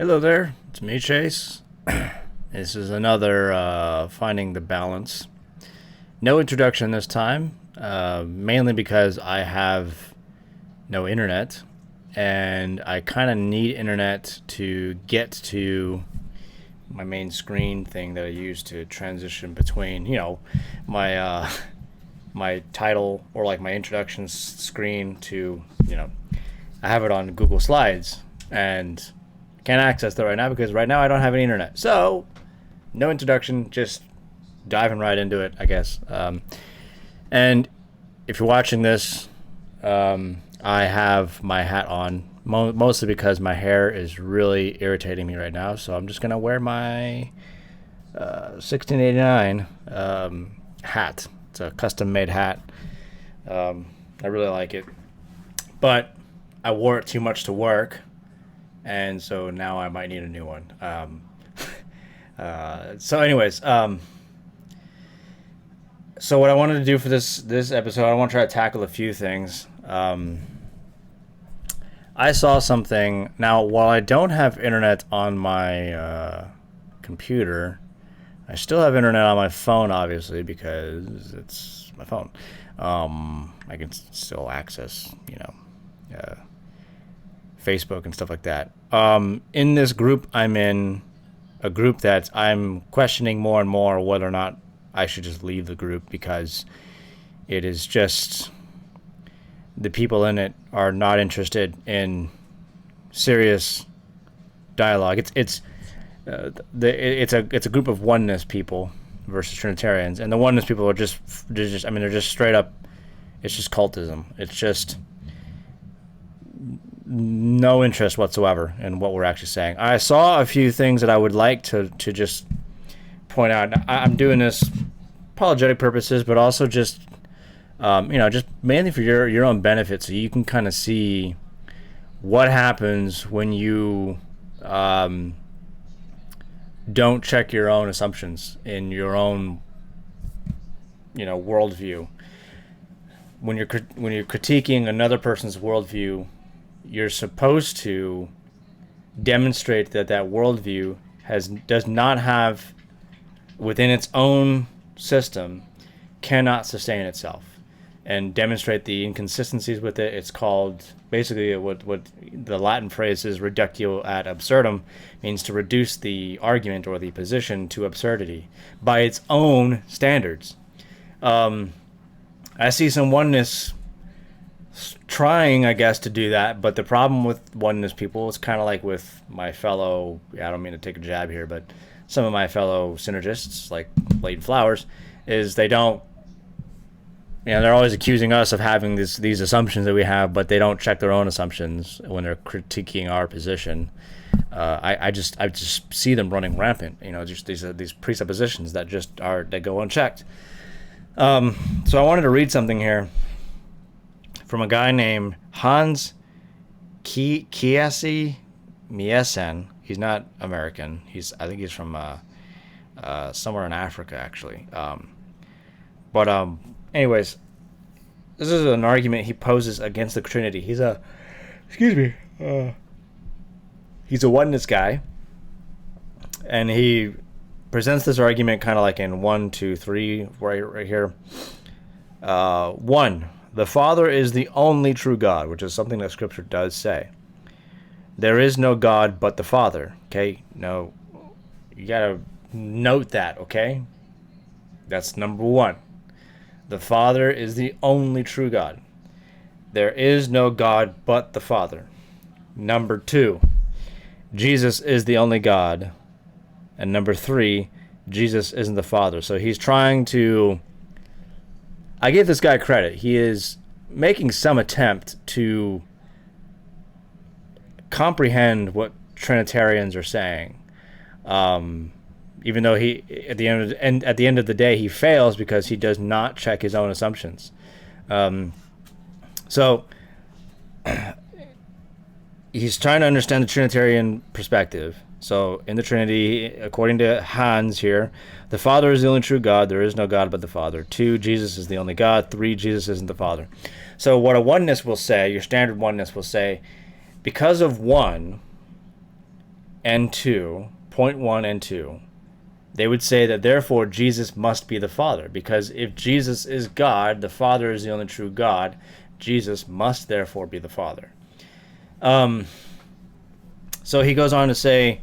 Hello there, it's me, Chase. This is another Finding the Balance. No introduction this time, mainly because I have no internet, and I kind of need internet to get to my main screen thing that I use to transition between, my my title or like my introduction screen to, I have it on Google Slides, and can't access that right now because right now I don't have any internet. So, no introduction, just diving right into it, I guess. And if you're watching this, I have my hat on, mostly because my hair is really irritating me right now. So I'm just going to wear my 1689 hat. It's a custom-made hat. I really like it. But I wore it too much to work, and so now I might need a new one. So what I wanted to do for this episode, I want to try to tackle a few things. I saw something. Now, while I don't have internet on my computer, I still have internet on my phone, obviously, because it's my phone. I can still access, Facebook and stuff like that. In this group I'm in, a group that I'm questioning more and more whether or not I should just leave the group, because it is just, the people in it are not interested in serious dialogue. It's a group of oneness people versus Trinitarians, and the oneness people are they're just straight up, it's just cultism. It's just no interest whatsoever in what we're actually saying. I saw a few things that I would like to just point out. I'm doing this apologetic purposes, but also just just mainly for your own benefit, so you can kind of see what happens when you don't check your own assumptions in your own worldview. When you're critiquing another person's worldview, you're supposed to demonstrate that worldview does not have, within its own system, cannot sustain itself, and demonstrate the inconsistencies with it. It's called, basically, what the Latin phrase is reductio ad absurdum, means to reduce the argument or the position to absurdity by its own standards. I see some oneness trying, I guess, to do that, but the problem with oneness people is kind of like with my fellow, I don't mean to take a jab here, but some of my fellow synergists, like Leighton Flowers, is they don't, they're always accusing us of having these assumptions that we have, but they don't check their own assumptions when they're critiquing our position. I just see them running rampant, just these presuppositions that go unchecked. So I wanted to read something here from a guy named Hans Kiesi Miesen. He's not American. I think he's from somewhere in Africa, actually. Anyways, this is an argument he poses against the Trinity. He's a oneness guy, and he presents this argument kind of like in 1, 2, 3, right here. 1. The Father is the only true God, which is something that Scripture does say. There is no God but the Father. Okay? No, you gotta note that, okay? That's number 1. The Father is the only true God. There is no God but the Father. Number 2, Jesus is the only God. And number 3, Jesus isn't the Father. So he's trying to, I give this guy credit. He is making some attempt to comprehend what Trinitarians are saying. Even though he, at the end of the day, he fails because he does not check his own assumptions. So he's trying to understand the Trinitarian perspective. So in the Trinity, according to Hans here, the Father is the only true God. There is no God but the Father. 2, Jesus is the only God. 3, Jesus isn't the Father. So what a oneness will say, your standard oneness will say, because of 1, and 2, point 1 and 2, they would say that therefore Jesus must be the Father, because if Jesus is God, the Father is the only true God, Jesus must therefore be the Father. So he goes on to say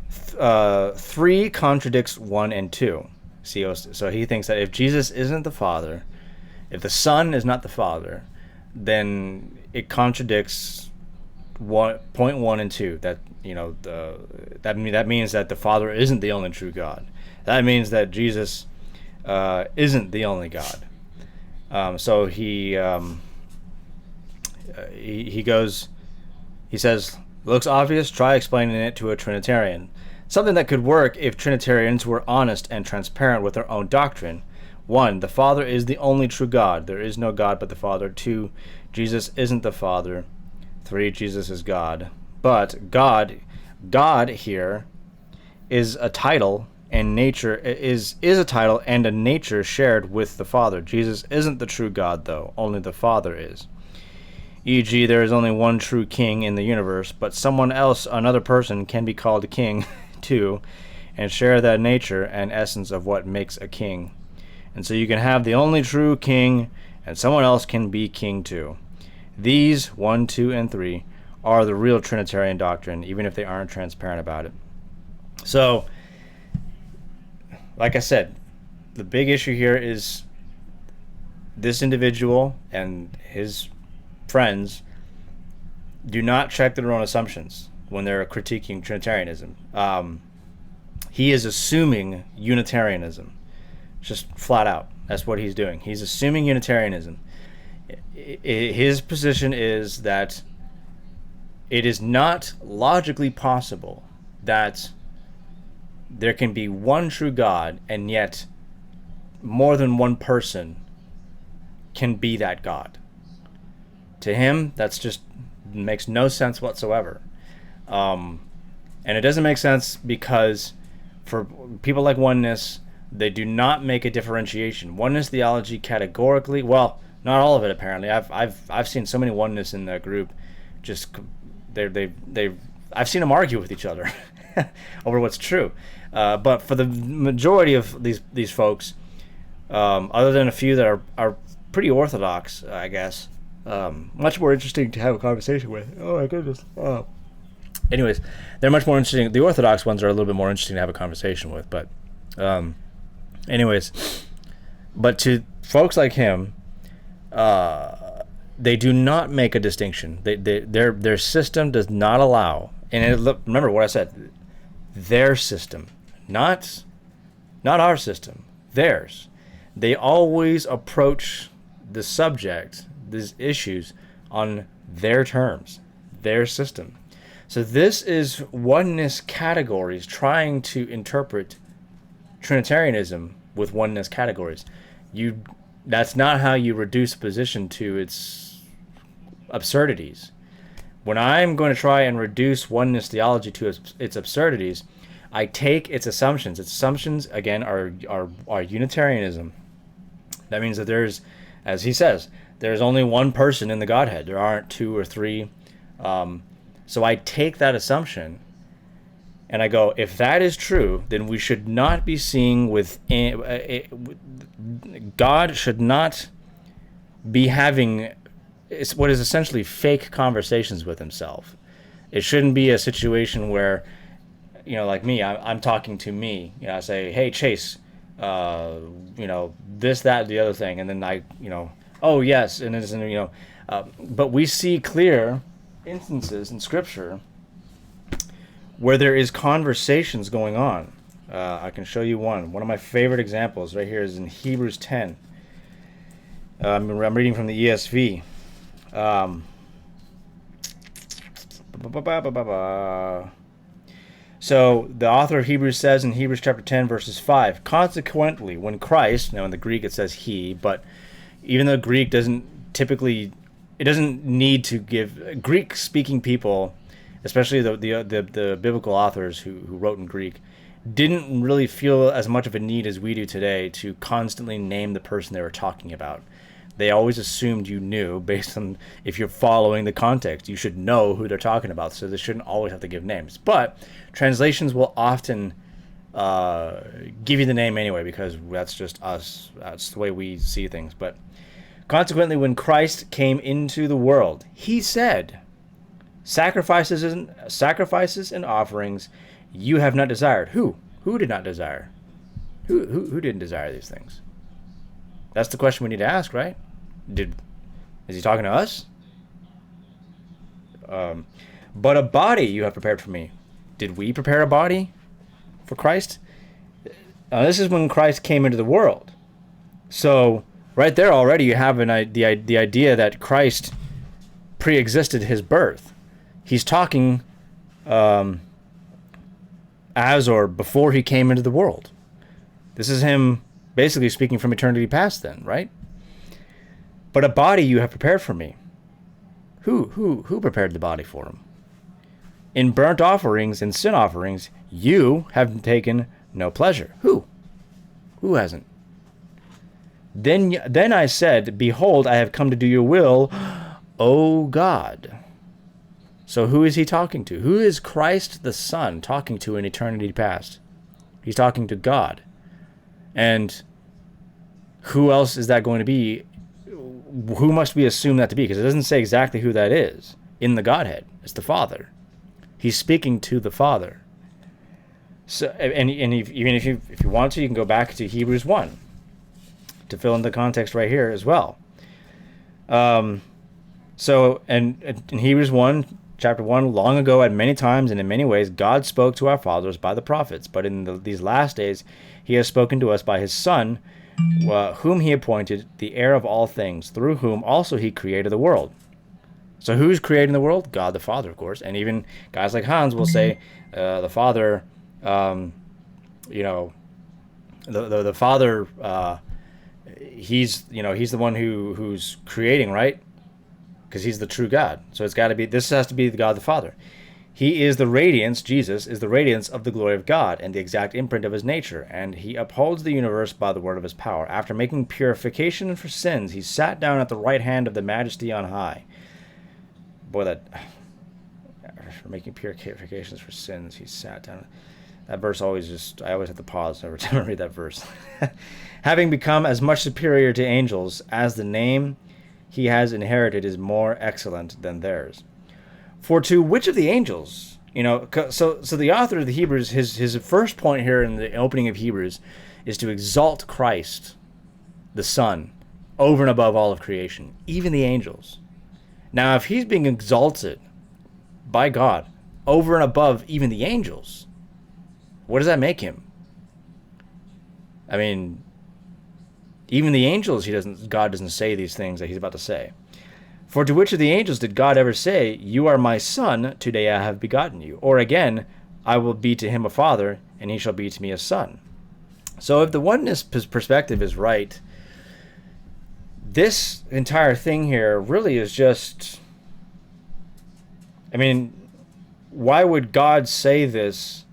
3 contradicts 1 and 2. So he thinks that if Jesus isn't the Father, if the Son is not the Father, then it contradicts point 1 and 2. That that means that the Father isn't the only true God. That means that Jesus isn't the only God. So he says, looks obvious, try explaining it to a Trinitarian. Something that could work if Trinitarians were honest and transparent with their own doctrine. 1, the Father is the only true God. There is no God but the Father. 2, Jesus isn't the Father. 3, Jesus is God. But God here is a title and nature is a title and a nature shared with the Father. Jesus isn't the true God, though. Only the Father is. E.g., there is only one true king in the universe, but someone else, another person, can be called a king too, and share that nature and essence of what makes a king. And so you can have the only true king, and someone else can be king too. These, 1, 2, and 3, are the real Trinitarian doctrine, even if they aren't transparent about it. So, like I said, the big issue here is this individual and his friends do not check their own assumptions when they're critiquing Trinitarianism. He is assuming Unitarianism, just flat out. That's what he's doing. He's assuming Unitarianism. His position is that it is not logically possible that there can be one true God and yet more than one person can be that God. To him, that's just makes no sense whatsoever. And it doesn't make sense because for people like Oneness, they do not make a differentiation. Oneness theology categorically, well, not all of it apparently. I've seen so many Oneness in that group, just I've seen them argue with each other over what's true. But for the majority of these folks, other than a few that are pretty orthodox, I guess. Much more interesting to have a conversation with. Oh my goodness. Oh. Anyways, they're much more interesting. The Orthodox ones are a little bit more interesting to have a conversation with. But, but to folks like him, they do not make a distinction. Their system does not allow. And remember what I said. Their system, not our system. Theirs. They always approach the subject, these issues, on their terms, their system. So this is Oneness categories trying to interpret Trinitarianism with Oneness categories. That's not how you reduce a position to its absurdities. When I'm going to try and reduce Oneness theology to its absurdities, I take its assumptions. Its assumptions, again, are Unitarianism. That means that there's, as he says, there's only one person in the Godhead. There aren't 2 or 3. So I take that assumption and I go, if that is true, then we should not be seeing God should not be having what is essentially fake conversations with himself. It shouldn't be a situation where, like me, I'm talking to me. I say, hey, Chase, this, that, the other thing. And then oh, yes. And then, but we see clear instances in Scripture where there is conversations going on. I can show you one. One of my favorite examples right here is in Hebrews 10. I'm reading from the ESV. So the author of Hebrews says in Hebrews chapter 10, verses 5, consequently, when Christ, now in the Greek it says he, but even though Greek doesn't typically, it doesn't need to give, Greek-speaking people, especially the biblical authors who wrote in Greek, didn't really feel as much of a need as we do today to constantly name the person they were talking about. They always assumed you knew based on, if you're following the context, you should know who they're talking about. So they shouldn't always have to give names. But translations will often give you the name anyway, because that's just us. That's the way we see things. But consequently, when Christ came into the world, he said, sacrifices and offerings you have not desired. Who did not desire? Who didn't desire these things? That's the question we need to ask, right? Is he talking to us? But a body you have prepared for me. Did we prepare a body for Christ? Now, this is when Christ came into the world. So right there already you have the idea that Christ pre-existed his birth. He's talking as or before he came into the world. This is him basically speaking from eternity past then, right? But a body you have prepared for me. Who prepared the body for him? In burnt offerings and sin offerings you have taken no pleasure. Who hasn't? Then I said, behold, I have come to do your will, O God. So who is he talking to? Who is Christ the Son talking to in eternity past? He's talking to God. And who else is that going to be? Who must we assume that to be? Because it doesn't say exactly who that is in the Godhead. It's the Father. He's speaking to the Father. So, and even if you want to, you can go back to Hebrews 1 to fill in the context right here as well. So, and in Hebrews 1, chapter 1, long ago, at many times and in many ways, God spoke to our fathers by the prophets. But in these last days, he has spoken to us by his Son, whom he appointed the heir of all things, through whom also he created the world. So who's creating the world? God the Father, of course. And even guys like Hans will say the Father, the Father, he's the one who's creating, right? Because he's the true God. So this has to be the God the Father. He is the radiance, Jesus is the radiance of the glory of God and the exact imprint of his nature, and he upholds the universe by the word of his power. After making purification for sins, he sat down at the right hand of the majesty on high. Boy, after making purifications for sins, he sat down. That verse I always have to pause every time I read that verse. Having become as much superior to angels as the name he has inherited is more excellent than theirs. For to which of the angels, so the author of the Hebrews, his first point here in the opening of Hebrews is to exalt Christ, the Son, over and above all of creation, even the angels. Now, if he's being exalted by God over and above even the angels, what does that make him? I mean, even the angels, God doesn't say these things that he's about to say. For to which of the angels did God ever say, you are my son, today I have begotten you? Or again, I will be to him a father, and he shall be to me a son. So if the oneness perspective is right, this entire thing here really is just, why would God say this,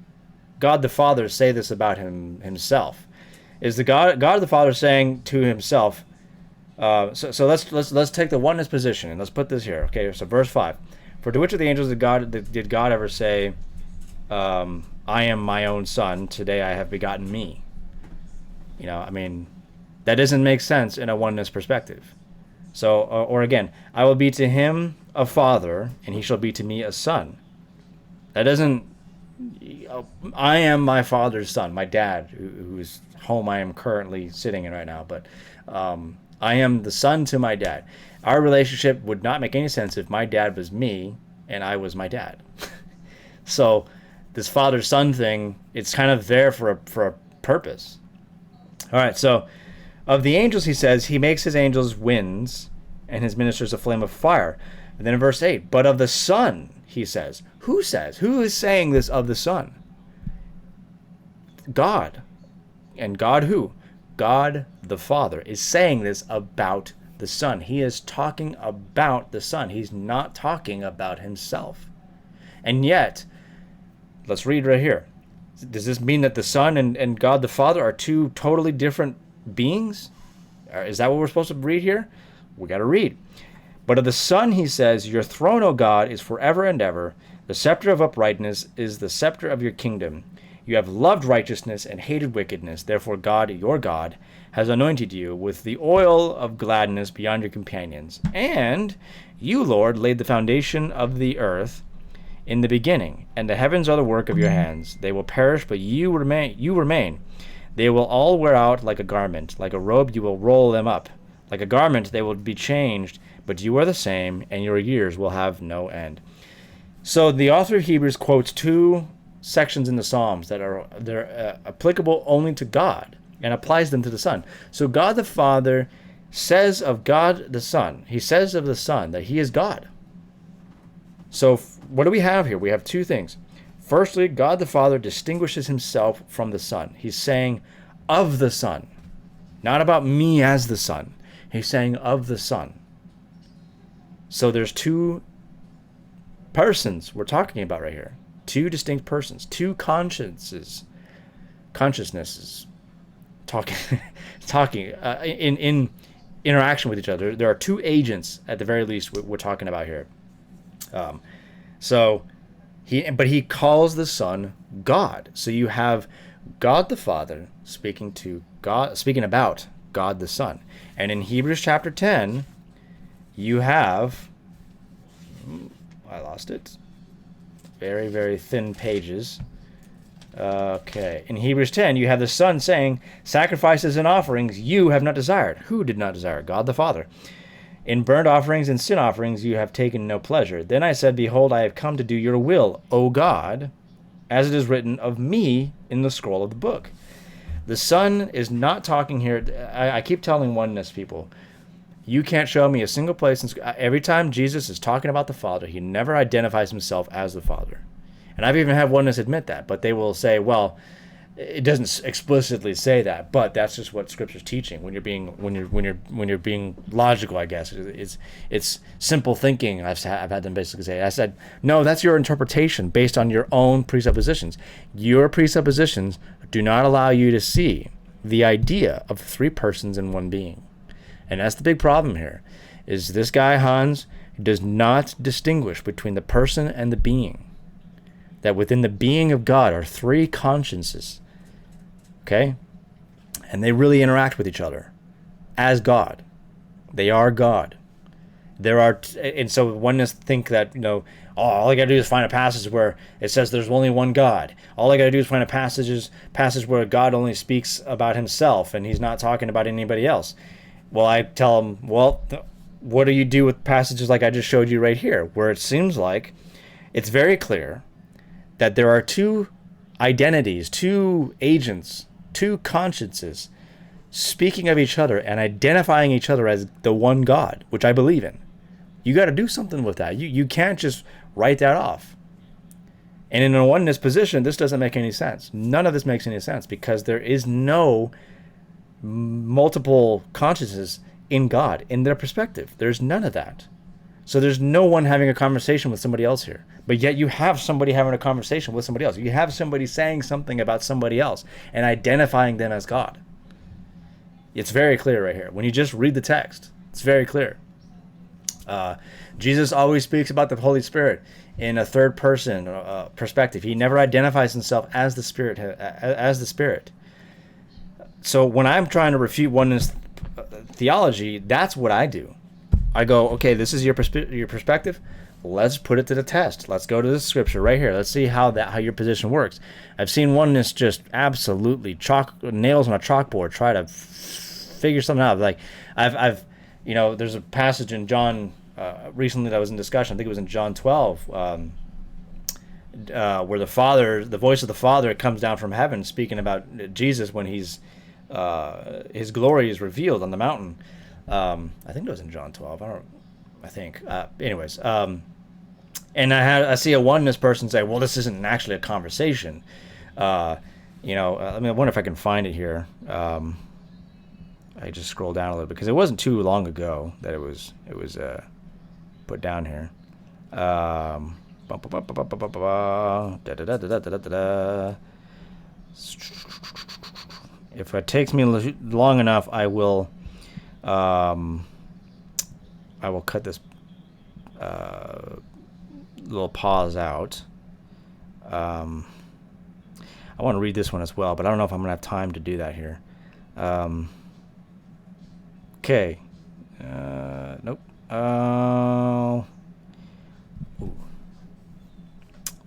God the Father say this about himself? Is the God the Father saying to himself, so let's take the oneness position and let's put this here. Okay, so verse 5. For to which of the angels did God ever say, I am my own son, today I have begotten me? That doesn't make sense in a oneness perspective. So, or again, I will be to him a father, and he shall be to me a son. That doesn't, I am my father's son, my dad, whose home I am currently sitting in right now, but I am the son to my dad. Our relationship would not make any sense if my dad was me and I was my dad. So this father-son thing, it's kind of there for a purpose. All right, so of the angels, he says, he makes his angels winds and his ministers a flame of fire. And then in verse 8, but of the Son, he says. Who says? Who is saying this of the Son? God. And God who? God the Father is saying this about the Son. He is talking about the Son. He's not talking about himself. And yet, let's read right here. Does this mean that the Son and God the Father are two totally different beings? Is that what we're supposed to read here? we got to read. But of the Son he says, your throne, O God, is forever and ever. The scepter of uprightness is the scepter of your kingdom. You have loved righteousness and hated wickedness. Therefore God, your God, has anointed you with the oil of gladness beyond your companions. And you, Lord, laid the foundation of the earth in the beginning, and the heavens are the work of your hands. They will perish, but you remain. They will all wear out like a garment. Like a robe you will roll them up. Like a garment they will be changed, but you are the same, and your years will have no end. So the author of Hebrews quotes two sections in the Psalms that are applicable only to God and applies them to the Son. So God the Father says of God the Son, he says of the Son that he is God. So what do we have here? We have two things. Firstly, God the Father distinguishes himself from the Son. He's saying of the Son, not about me as the Son. He's saying of the Son. So there's two persons we're talking about right here. Two distinct persons, two consciences, consciousnesses, talking in interaction with each other. There are two agents at the very least we're talking about here. But he calls the Son God. So you have God the Father speaking about God the Son. And in Hebrews chapter 10, you have, I lost it. Very, very thin pages. Okay. In Hebrews 10, you have the Son saying, sacrifices and offerings you have not desired. Who did not desire? God the Father. In burnt offerings and sin offerings you have taken no pleasure. Then I said, behold, I have come to do your will, O God, as it is written of me in the scroll of the book. The Son is not talking here. I keep telling oneness people, you can't show me a single place. Every time Jesus is talking about the Father, he never identifies himself as the Father. And I've even had oneness admit that, but they will say, well, it doesn't explicitly say that, but that's just what Scripture's teaching. When you're being logical, I guess it's simple thinking. I've had them basically say. I said, no, that's your interpretation based on your own presuppositions. Your presuppositions do not allow you to see the idea of three persons in one being, and that's the big problem here. Is this guy Hans does not distinguish between the person and the being. That within the being of God are three consciences. Okay? And they really interact with each other as God. They are God. And so oneness think that, all I got to do is find a passage where it says there's only one God. All I got to do is find a passage where God only speaks about himself and he's not talking about anybody else. Well, I tell them, what do you do with passages like I just showed you right here, where it seems like it's very clear that there are two identities, two agents, two consciences speaking of each other and identifying each other as the one God, which I believe in. You got to do something with that. You can't just write that off. And in a oneness position, this doesn't make any sense. None of this makes any sense because there is no multiple consciousnesses in God, in their perspective. There's none of that. So there's no one having a conversation with somebody else here. But yet you have somebody having a conversation with somebody else. You have somebody saying something about somebody else and identifying them as God. It's very clear right here. When you just read the text, it's very clear. Jesus always speaks about the Holy Spirit in a third person perspective. He never identifies himself as the Spirit. So when I'm trying to refute oneness theology, that's what I do. I go, okay, this is your perspective. Let's put it to the test. Let's go to this scripture right here. Let's see how your position works. I've seen oneness just absolutely nails on a chalkboard try to figure something out. Like I've there's a passage in John recently that was in discussion. I think it was in John 12, where the voice of the Father comes down from heaven, speaking about Jesus when his glory is revealed on the mountain. I think it was in John 12. And I see a oneness person say, well, this isn't actually a conversation. I wonder if I can find it here. I just scroll down a little bit because it wasn't too long ago that it was put down here. If it takes me long enough, I will I will cut this little pause out. I want to read this one as well, but I don't know if I'm going to have time to do that here. Okay. Nope.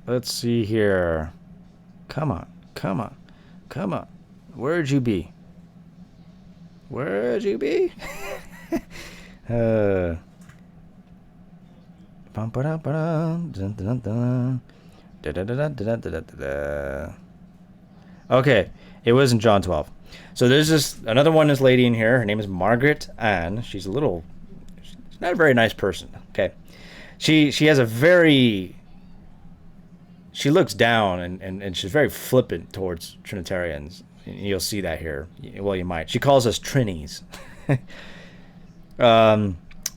Let's see here. Come on. Where'd you be? Okay, it was in John 12. So there's another Oneness lady in here. Her name is Margaret Ann. She's not a very nice person. Okay, she has she looks down and she's very flippant towards Trinitarians. You'll see that here. Well, you might. She calls us Trinis.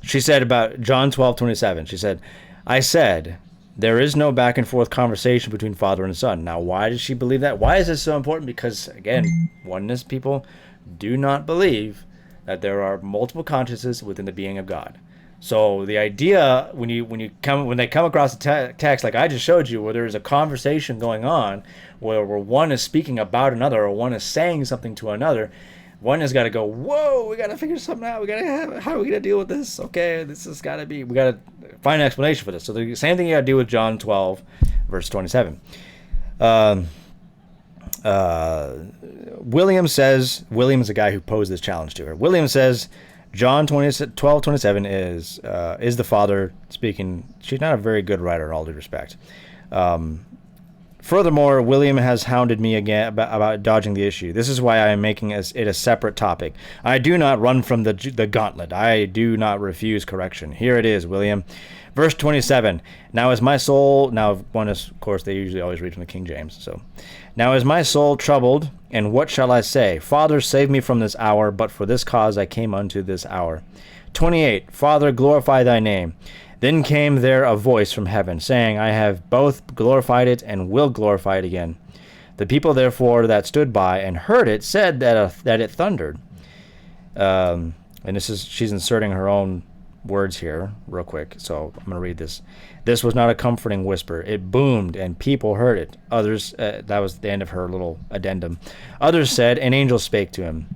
She said about John 12:27. She said, I said, there is no back and forth conversation between Father and Son. Now, why does she believe that? Why is this so important? Because, again, Oneness people do not believe that there are multiple consciousnesses within the being of God. So the idea, when they come across a text like I just showed you, where there is a conversation going on, where one is speaking about another, or one is saying something to another, one has got to go, whoa, we got to figure something out. How are we going to deal with this? Okay, this has got to be, we got to find an explanation for this. So the same thing you got to do with John 12, verse 27. William is the guy who posed this challenge to her. William says, John 12:27 is the Father speaking. She's not a very good writer, in all due respect. Furthermore, William has hounded me again about dodging the issue. This is why I am making it a separate topic. I do not run from the gauntlet. I do not refuse correction. Here it is, William. Verse 27. Now is my soul... Now, one is, of course, they usually always read from the King James. So, now is my soul troubled, and what shall I say? Father, save me from this hour, but for this cause I came unto this hour. 28. Father, glorify thy name. Then came there a voice from heaven, saying, I have both glorified it and will glorify it again. The people, therefore, that stood by and heard it said that it thundered. And she's inserting her own words here real quick, so I'm going to read this. This was not a comforting whisper. It boomed, and people heard it. Others, that was the end of her little addendum. Others said, an angel spake to him.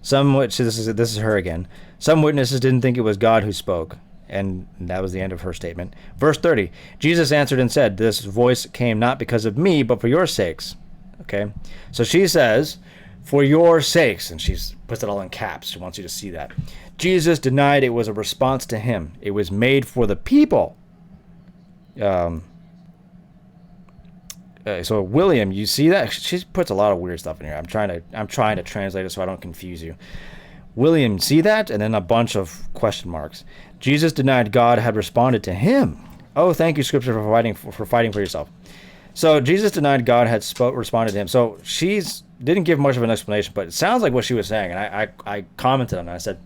This is her again. Some witnesses didn't think it was God who spoke. And that was the end of her statement. Verse 30. Jesus answered and said, this voice came not because of me, but for your sakes. Okay. So she says, for your sakes. And she puts it all in caps. She wants you to see that. Jesus denied it was a response to him. It was made for the people. So William, you see that? She puts a lot of weird stuff in here. I'm trying to translate it so I don't confuse you. William, see that? And then a bunch of question marks. Jesus denied God had responded to him. Oh, thank you, Scripture, for fighting for yourself. So Jesus denied God had responded to him. So she's didn't give much of an explanation, but it sounds like what she was saying. And I commented on it. I said,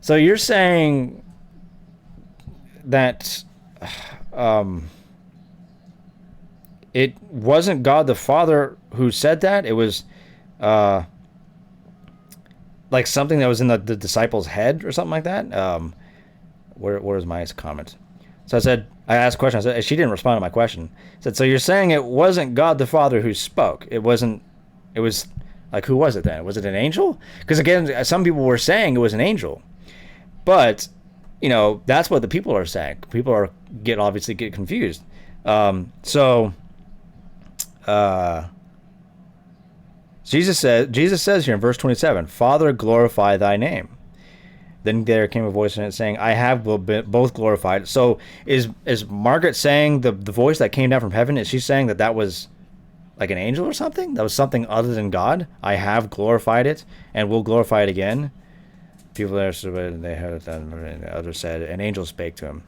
so you're saying that it wasn't God the Father who said that? It was like something that was in the disciples' head or something like that? Where's my comment? So I asked a question. I said, she didn't respond to my question. I said, so you're saying it wasn't God the Father who spoke. It was like, who was it then? Was it an angel? Because again, some people were saying it was an angel. But, that's what the people are saying. People obviously get confused. Jesus says here in verse 27, Father, glorify thy name. Then there came a voice in it saying, I have both glorified. So is Margaret saying the voice that came down from heaven, is she saying that was like an angel or something? That was something other than God? I have glorified it and will glorify it again. People there said, they heard that. Others said, an angel spake to him.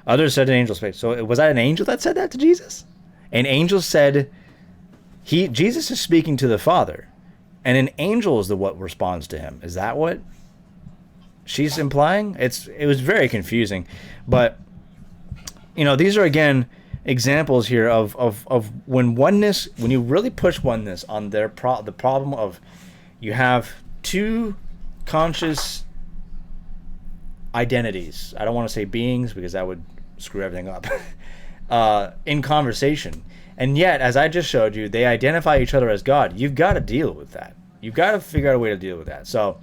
Others said an angel spake. So was that an angel that said that to Jesus? An angel said, Jesus is speaking to the Father, and an angel is what responds to him. Is that what she's implying? It was very confusing, but these are again examples here of when you really push oneness on the problem of you have two conscious identities. I don't want to say beings because that would screw everything up. In conversation. And yet, as I just showed you, they identify each other as God. You've got to deal with that. You've got to figure out a way to deal with that. So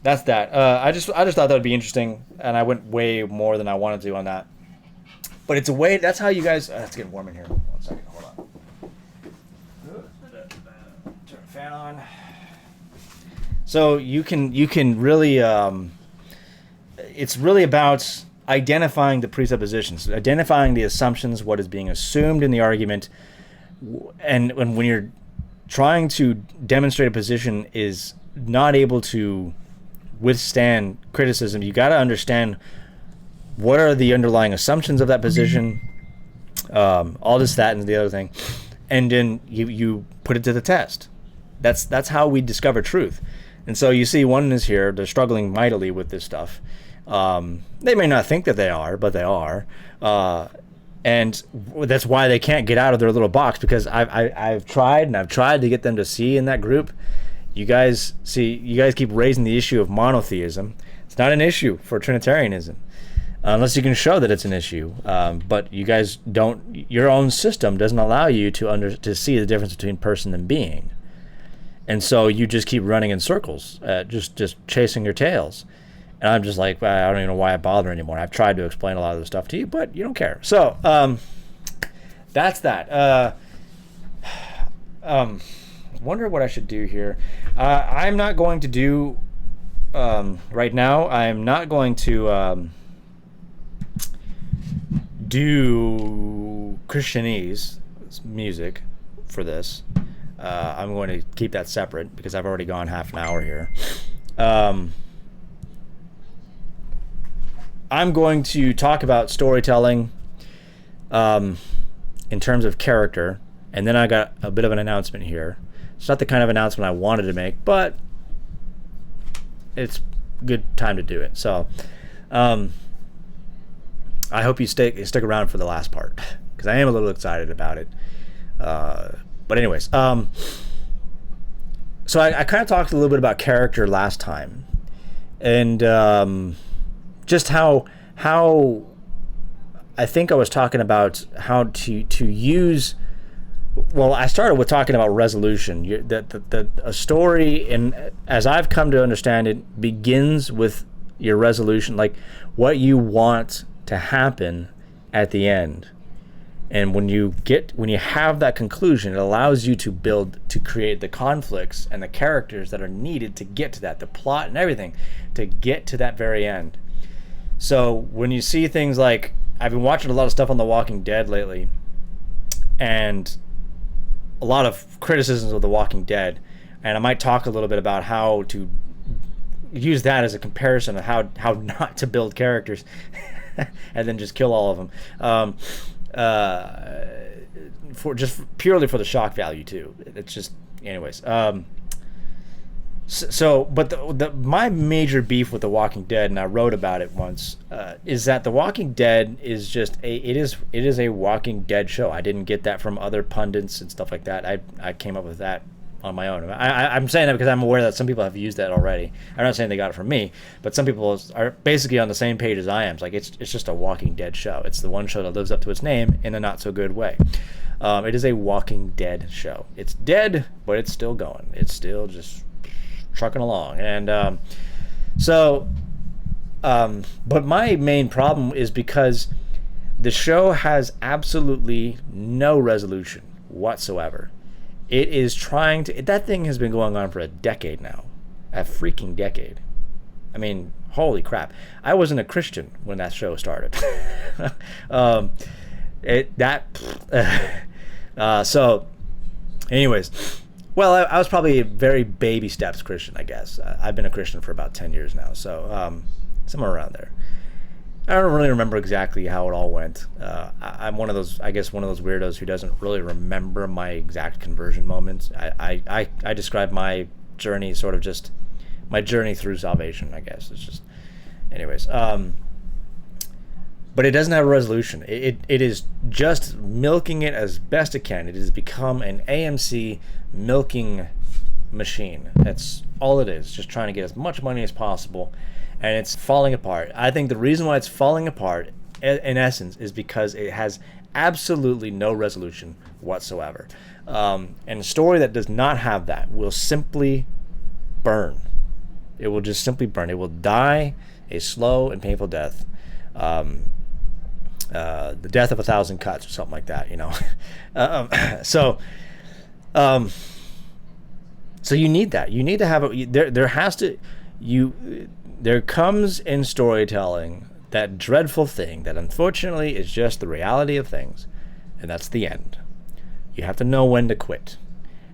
that's that. I just thought that would be interesting, and I went way more than I wanted to on that. But it's a way. That's how you guys. It's getting warm in here. 1 second. Hold on. Turn the fan on. So you can really. It's really about identifying the presuppositions, identifying the assumptions, what is being assumed in the argument, and when you're trying to demonstrate a position is not able to withstand criticism, you got to understand what are the underlying assumptions of that position, all this, that, and the other thing, and then you put it to the test. That's how we discover truth. And so you see oneness here, they're struggling mightily with this stuff. They may not think that they are, but they are. And that's why they can't get out of their little box, because I've tried to get them to see in that group. You guys keep raising the issue of monotheism. It's not an issue for Trinitarianism, unless you can show that it's an issue. But you guys don't. Your own system doesn't allow you to see the difference between person and being, and so you just keep running in circles, just chasing your tails. And I'm just like, I don't even know why I bother anymore. I've tried to explain a lot of this stuff to you, but you don't care. So that's that. Wonder what I should do here. I'm not going to do right now. I'm not going to do Christianese music for this. I'm going to keep that separate because I've already gone half an hour here. I'm going to talk about storytelling in terms of character, and then I got a bit of an announcement here. It's not the kind of announcement I wanted to make, but it's a good time to do it. So I hope you stick around for the last part, because I am a little excited about it. But anyways, so I kind of talked a little bit about character last time, and just how I think I was talking about how to use. Well, I started with talking about resolution. A story, and as I've come to understand it, begins with your resolution, like what you want to happen at the end. And when you have that conclusion, it allows you to create the conflicts and the characters that are needed to get to that, the plot and everything, to get to that very end. So when you see things like, I've been watching a lot of stuff on The Walking Dead lately, and a lot of criticisms of The Walking Dead, and I might talk a little bit about how to use that as a comparison of how not to build characters and then just kill all of them, for just purely for the shock value too. It's just, anyways. But my major beef with The Walking Dead, and I wrote about it once, is that The Walking Dead is just it is a Walking Dead show. I didn't get that from other pundits and stuff like that. I came up with that on my own. I'm saying that because I'm aware that some people have used that already. I'm not saying they got it from me, but some people are basically on the same page as I am. It's like it's just a Walking Dead show. It's the one show that lives up to its name in a not so good way. It is a Walking Dead show. It's dead, but it's still going. It's still just trucking along. And but my main problem is because the show has absolutely no resolution whatsoever. It is trying to, that thing has been going on for a decade now. A freaking decade. I mean, holy crap. I wasn't a Christian when that show started. So anyways, well, I was probably a very baby steps Christian, I guess. I've been a Christian for about 10 years now, so somewhere around there. I don't really remember exactly how it all went. I'm one of those weirdos who doesn't really remember my exact conversion moments. I describe my journey sort of just my journey through salvation, I guess. It's just, anyways. But it doesn't have a resolution. It is just milking it as best it can. It has become an AMC milking machine. That's all it is. Just trying to get as much money as possible. and it's falling apart. I think the reason why it's falling apart, in essence, is because it has absolutely no resolution whatsoever. And a story that does not have that will simply burn. It will just simply burn. It will die a slow and painful death. The death of 1,000 cuts or something like that, you know. So you need that. You need to have there comes in storytelling that dreadful thing that unfortunately is just the reality of things, and that's the end. You have to know when to quit.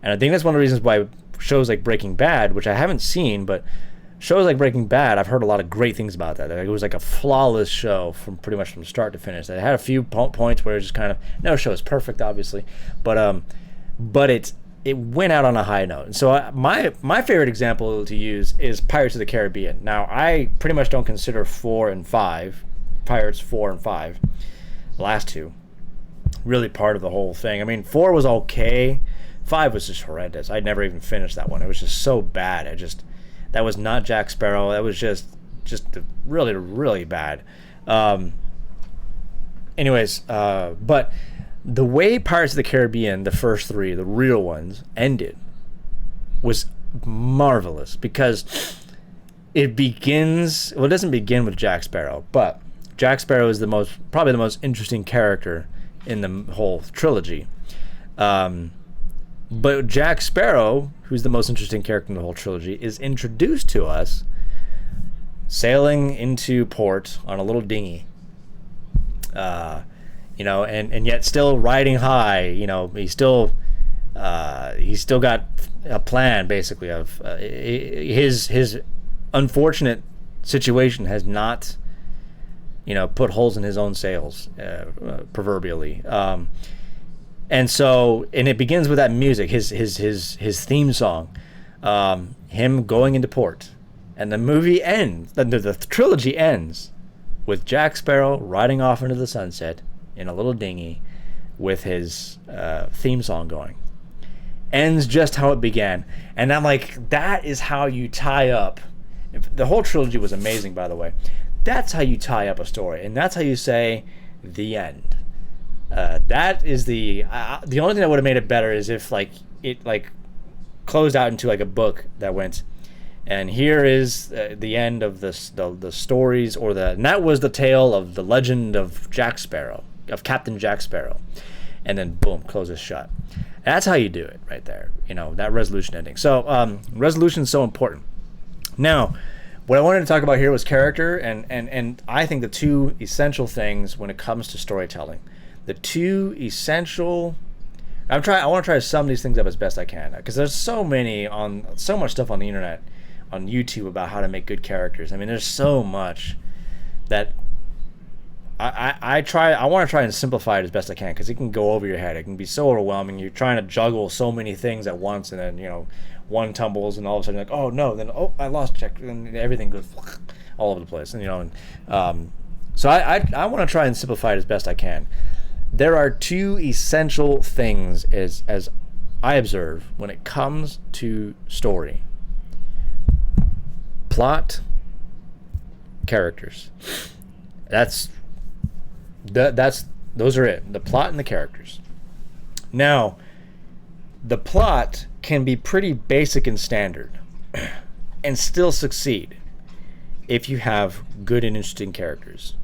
And I think that's one of the reasons why shows like Breaking Bad, which I haven't seen, but shows like Breaking Bad, I've heard a lot of great things about that. It was like a flawless show from pretty much from start to finish. It had a few points where it just kind of, no show is perfect, obviously, but it went out on a high note. And so my favorite example to use is Pirates of the Caribbean. Now, I pretty much don't consider 4 and 5, Pirates 4 and 5, the last two, really part of the whole thing. I mean, 4 was okay. 5 was just horrendous. I'd never even finished that one. It was just so bad. That was not Jack Sparrow. That was just really, really bad. But the way Pirates of the Caribbean, the first 3, the real ones, ended was marvelous, because it doesn't begin with Jack Sparrow, but Jack Sparrow is probably the most interesting character in the whole trilogy. But Jack Sparrow, who's the most interesting character in the whole trilogy, is introduced to us sailing into port on a little dinghy. And yet still riding high. He's still got a plan, basically, of his unfortunate situation has not, put holes in his own sails, proverbially. And it begins with that music, his theme song, him going into port, and the movie ends. The trilogy ends with Jack Sparrow riding off into the sunset in a little dinghy with his theme song going. Ends just how it began, and I'm like, that is how you tie up. The whole trilogy was amazing, by the way. That's how you tie up a story, and that's how you say the end. That is the only thing that would have made it better is if it closed out into like a book that went, and here is the end of the stories, and that was the tale of the legend of Jack Sparrow, of Captain Jack Sparrow, and then boom, closes shut. That's how you do it right there. That resolution ending. So resolution is so important. Now, what I wanted to talk about here was character, and I think the two essential things when it comes to storytelling. The two essential. I want to try to sum these things up as best I can, because there's so much stuff on the internet, on YouTube, about how to make good characters. I mean, there's so much that I want to try and simplify it as best I can, because it can go over your head. It can be so overwhelming. You're trying to juggle so many things at once, and then one tumbles, and all of a sudden you're like, oh no, then I lost check, and everything goes all over the place, and so I want to try and simplify it as best I can. There are two essential things as I observe when it comes to story: plot, characters. Those are it. The plot and the characters. Now, the plot can be pretty basic and standard and still succeed if you have good and interesting characters.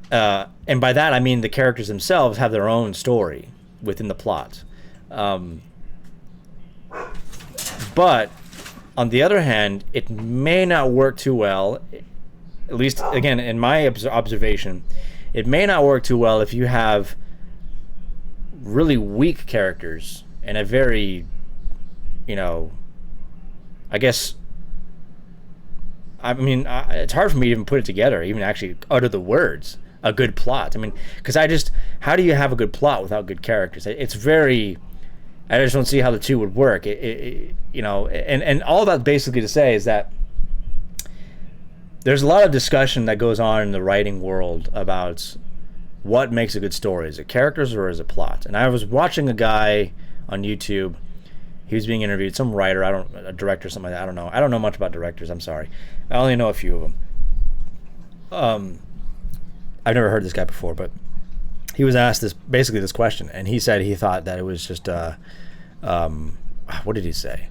And by that I mean the characters themselves have their own story within the plot. But on the other hand, it may not work too well, at least again in my observation, it may not work too well if you have really weak characters and a very, it's hard for me to even put it together, even actually utter the words, a good plot. I mean, because how do you have a good plot without good characters? I just don't see how the two would work. And all that basically to say is that there's a lot of discussion that goes on in the writing world about what makes a good story. Is it characters or is it plot? And I was watching a guy on YouTube. He was being interviewed. Some writer, a director, something like that. I don't know. I don't know much about directors. I'm sorry. I only know a few of them. I've never heard this guy before, but he was asked this question, and he said he thought that it was just what did he say?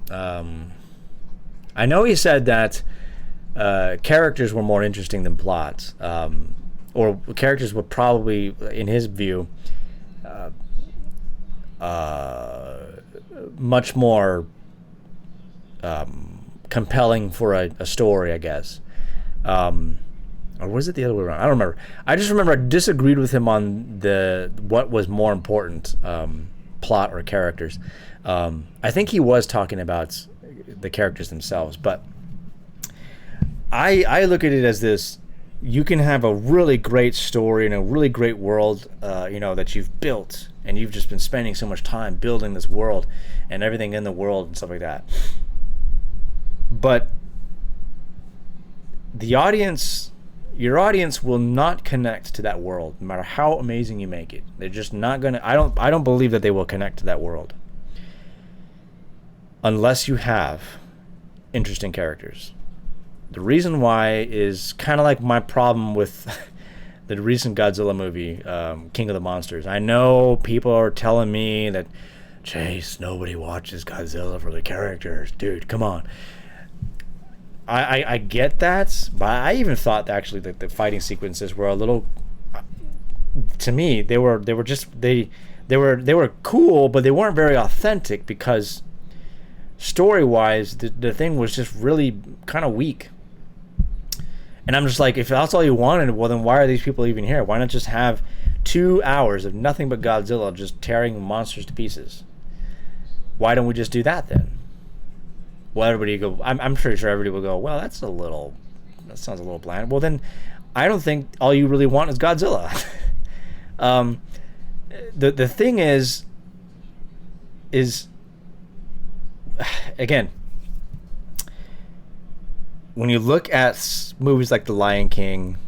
I know he said that characters were more interesting than plots, or characters were probably, in his view, much more compelling for a story, I guess. Or was it the other way around? I don't remember. I just remember I disagreed with him on what was more important, plot or characters. I think he was talking about the characters themselves, but I look at it as this: you can have a really great story and a really great world, that you've built, and you've just been spending so much time building this world and everything in the world and stuff like that. But your audience will not connect to that world, no matter how amazing you make it. They're just not gonna. I don't believe that they will connect to that world unless you have interesting characters. The reason why is kind of like my problem with the recent Godzilla movie, King of the Monsters. I know people are telling me that, Chase, nobody watches Godzilla for the characters. Dude, come on. I get that, but I even thought that actually that the fighting sequences were a little, to me, they were cool, but they weren't very authentic, because story-wise, the thing was just really kind of weak. And I'm just like, if that's all you wanted, well, then why are these people even here? Why not just have 2 hours of nothing but Godzilla just tearing monsters to pieces? Why don't we just do that then? Well, everybody go. I'm pretty sure everybody will go, well, that sounds a little bland. Well, then I don't think all you really want is Godzilla. The thing is again, when you look at movies like The Lion King,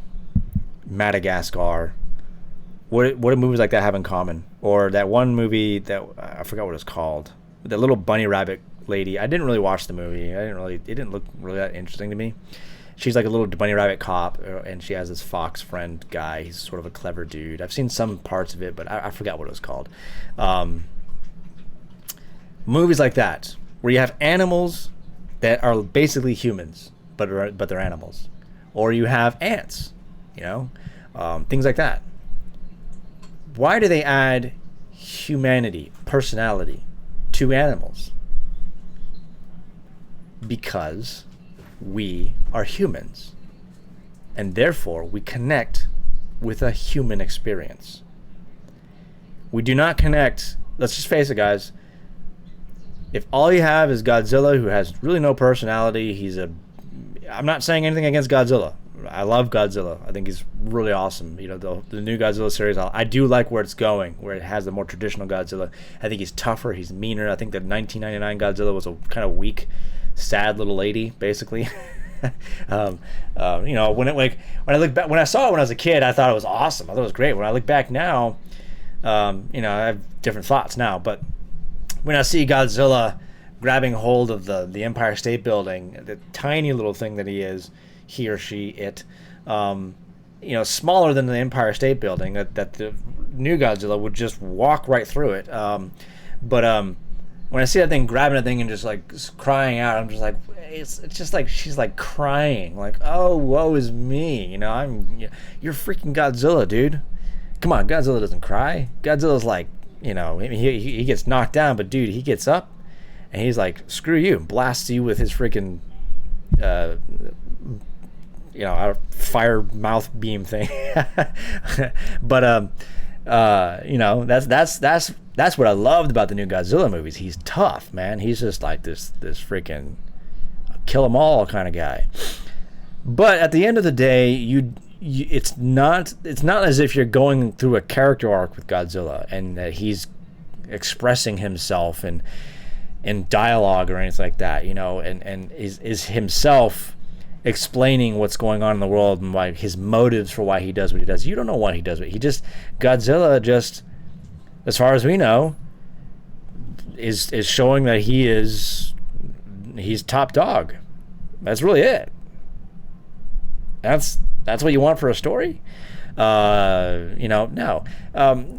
Madagascar, what do movies like that have in common? Or that one movie that I forgot what it's called, the little bunny rabbit lady. I didn't really watch the movie. It didn't look really that interesting to me. She's like a little bunny rabbit cop, and she has this fox friend guy. He's sort of a clever dude. I've seen some parts of it, but I forgot what it was called. Movies like that, where you have animals that are basically humans, but they're animals, or you have ants, things like that. Why do they add humanity, personality to animals? Because we are humans, and therefore we connect with a human experience. We do not connect. Let's just face it, guys. If all you have is Godzilla, who has really no personality, I'm not saying anything against Godzilla. I love Godzilla. I think he's really awesome. The new Godzilla series, I do like where it's going, where it has the more traditional Godzilla. I think he's tougher, he's meaner. I think the 1999 Godzilla was a kind of weak, sad little lady, basically. When I saw it when I was a kid, I thought it was awesome. I thought it was great. When I look back now, I have different thoughts now. But when I see Godzilla grabbing hold of the Empire State Building, the tiny little thing that he or she, smaller than the Empire State Building, that the new Godzilla would just walk right through it. But when I see that thing grabbing that thing and just like crying out, I'm just like, it's just like she's like crying, like, oh, woe is me, you're freaking Godzilla, dude. Come on, Godzilla doesn't cry. Godzilla's like, he gets knocked down, but dude, he gets up and he's like, screw you, blasts you with his freaking fire mouth beam thing. But that's what I loved about the new Godzilla movies. He's tough, man. He's just like this freaking kill 'em all kind of guy. But at the end of the day, it's not as if you're going through a character arc with Godzilla and that he's expressing himself in dialogue or anything like that, and is himself explaining what's going on in the world and why his motives for why he does what he does. You don't know why he does it. Godzilla just, as far as we know, is showing that he's top dog. That's really it. That's what you want for a story? No.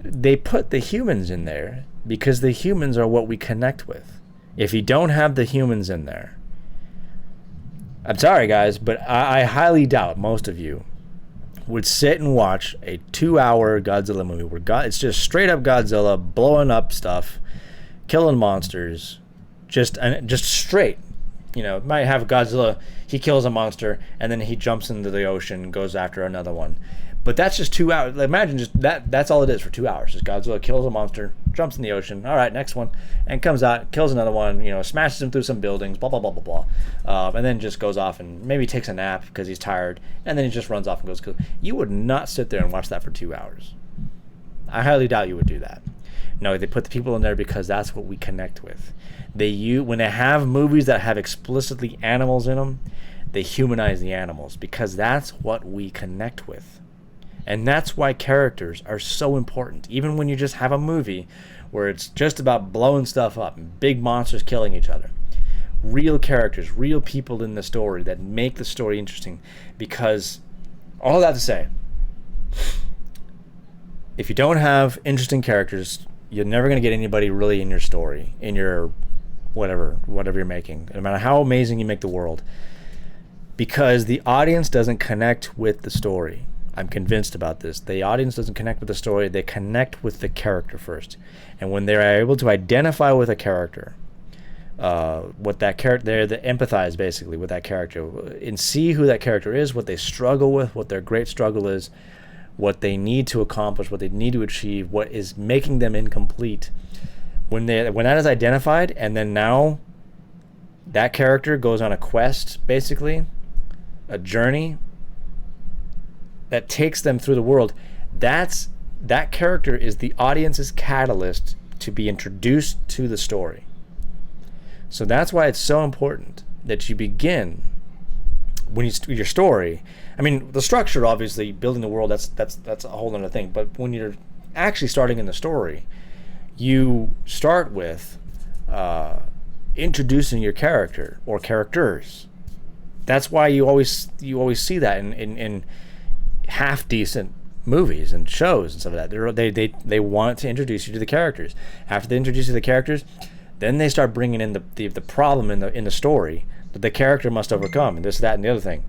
They put the humans in there because the humans are what we connect with. If you don't have the humans in there, I'm sorry, guys, but I highly doubt most of you would sit and watch a 2-hour Godzilla movie where it's just straight up Godzilla blowing up stuff, killing monsters, just straight. It might have Godzilla, he kills a monster, and then he jumps into the ocean and goes after another one. But that's just 2 hours. Imagine just that's all it is for 2 hours. Just Godzilla kills a monster, jumps in the ocean, all right, next one, and comes out, kills another one, smashes him through some buildings, blah, blah, blah, blah, blah. And then just goes off and maybe takes a nap because he's tired, and then he just runs off and goes. You would not sit there and watch that for 2 hours. I highly doubt you would do that. No, they put the people in there because that's what we connect with. When they have movies that have explicitly animals in them, they humanize the animals because that's what we connect with. And that's why characters are so important. Even when you just have a movie where it's just about blowing stuff up and big monsters killing each other. Real characters, real people in the story that make the story interesting. Because, all that to say, if you don't have interesting characters, you're never going to get anybody really in your story, in your whatever you're making. No matter how amazing you make the world. Because the audience doesn't connect with the story. I'm convinced about this. The audience doesn't connect with the story. They connect with the character first. And when they're able to identify with a character, they empathize basically with that character and see who that character is, what they struggle with, what their great struggle is, what they need to accomplish, what they need to achieve, what is making them incomplete. When that is identified, and then now that character goes on a quest, basically, a journey that takes them through the world, that character is the audience's catalyst to be introduced to the story. So that's why it's so important that you begin your story. I mean, the structure, obviously, building the world, that's a whole other thing. But when you're actually starting in the story, you start with introducing your character or characters. That's why you always see that in half decent movies and shows and stuff like that. They want to introduce you to the characters. After they introduce you to the characters, then they start bringing in the problem in the story that the character must overcome, and this, that, and the other thing.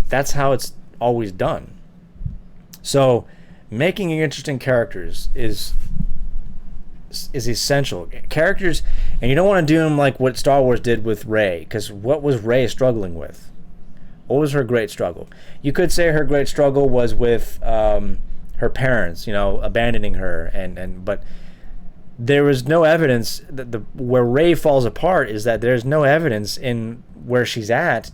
That's how it's always done. So making interesting characters is essential. Characters, and you don't want to do them like what Star Wars did with Rey, because what was Rey struggling with? What was her great struggle? You could say her great struggle was with her parents, abandoning her, but there was no evidence that where Rey falls apart is that there's no evidence in where she's at.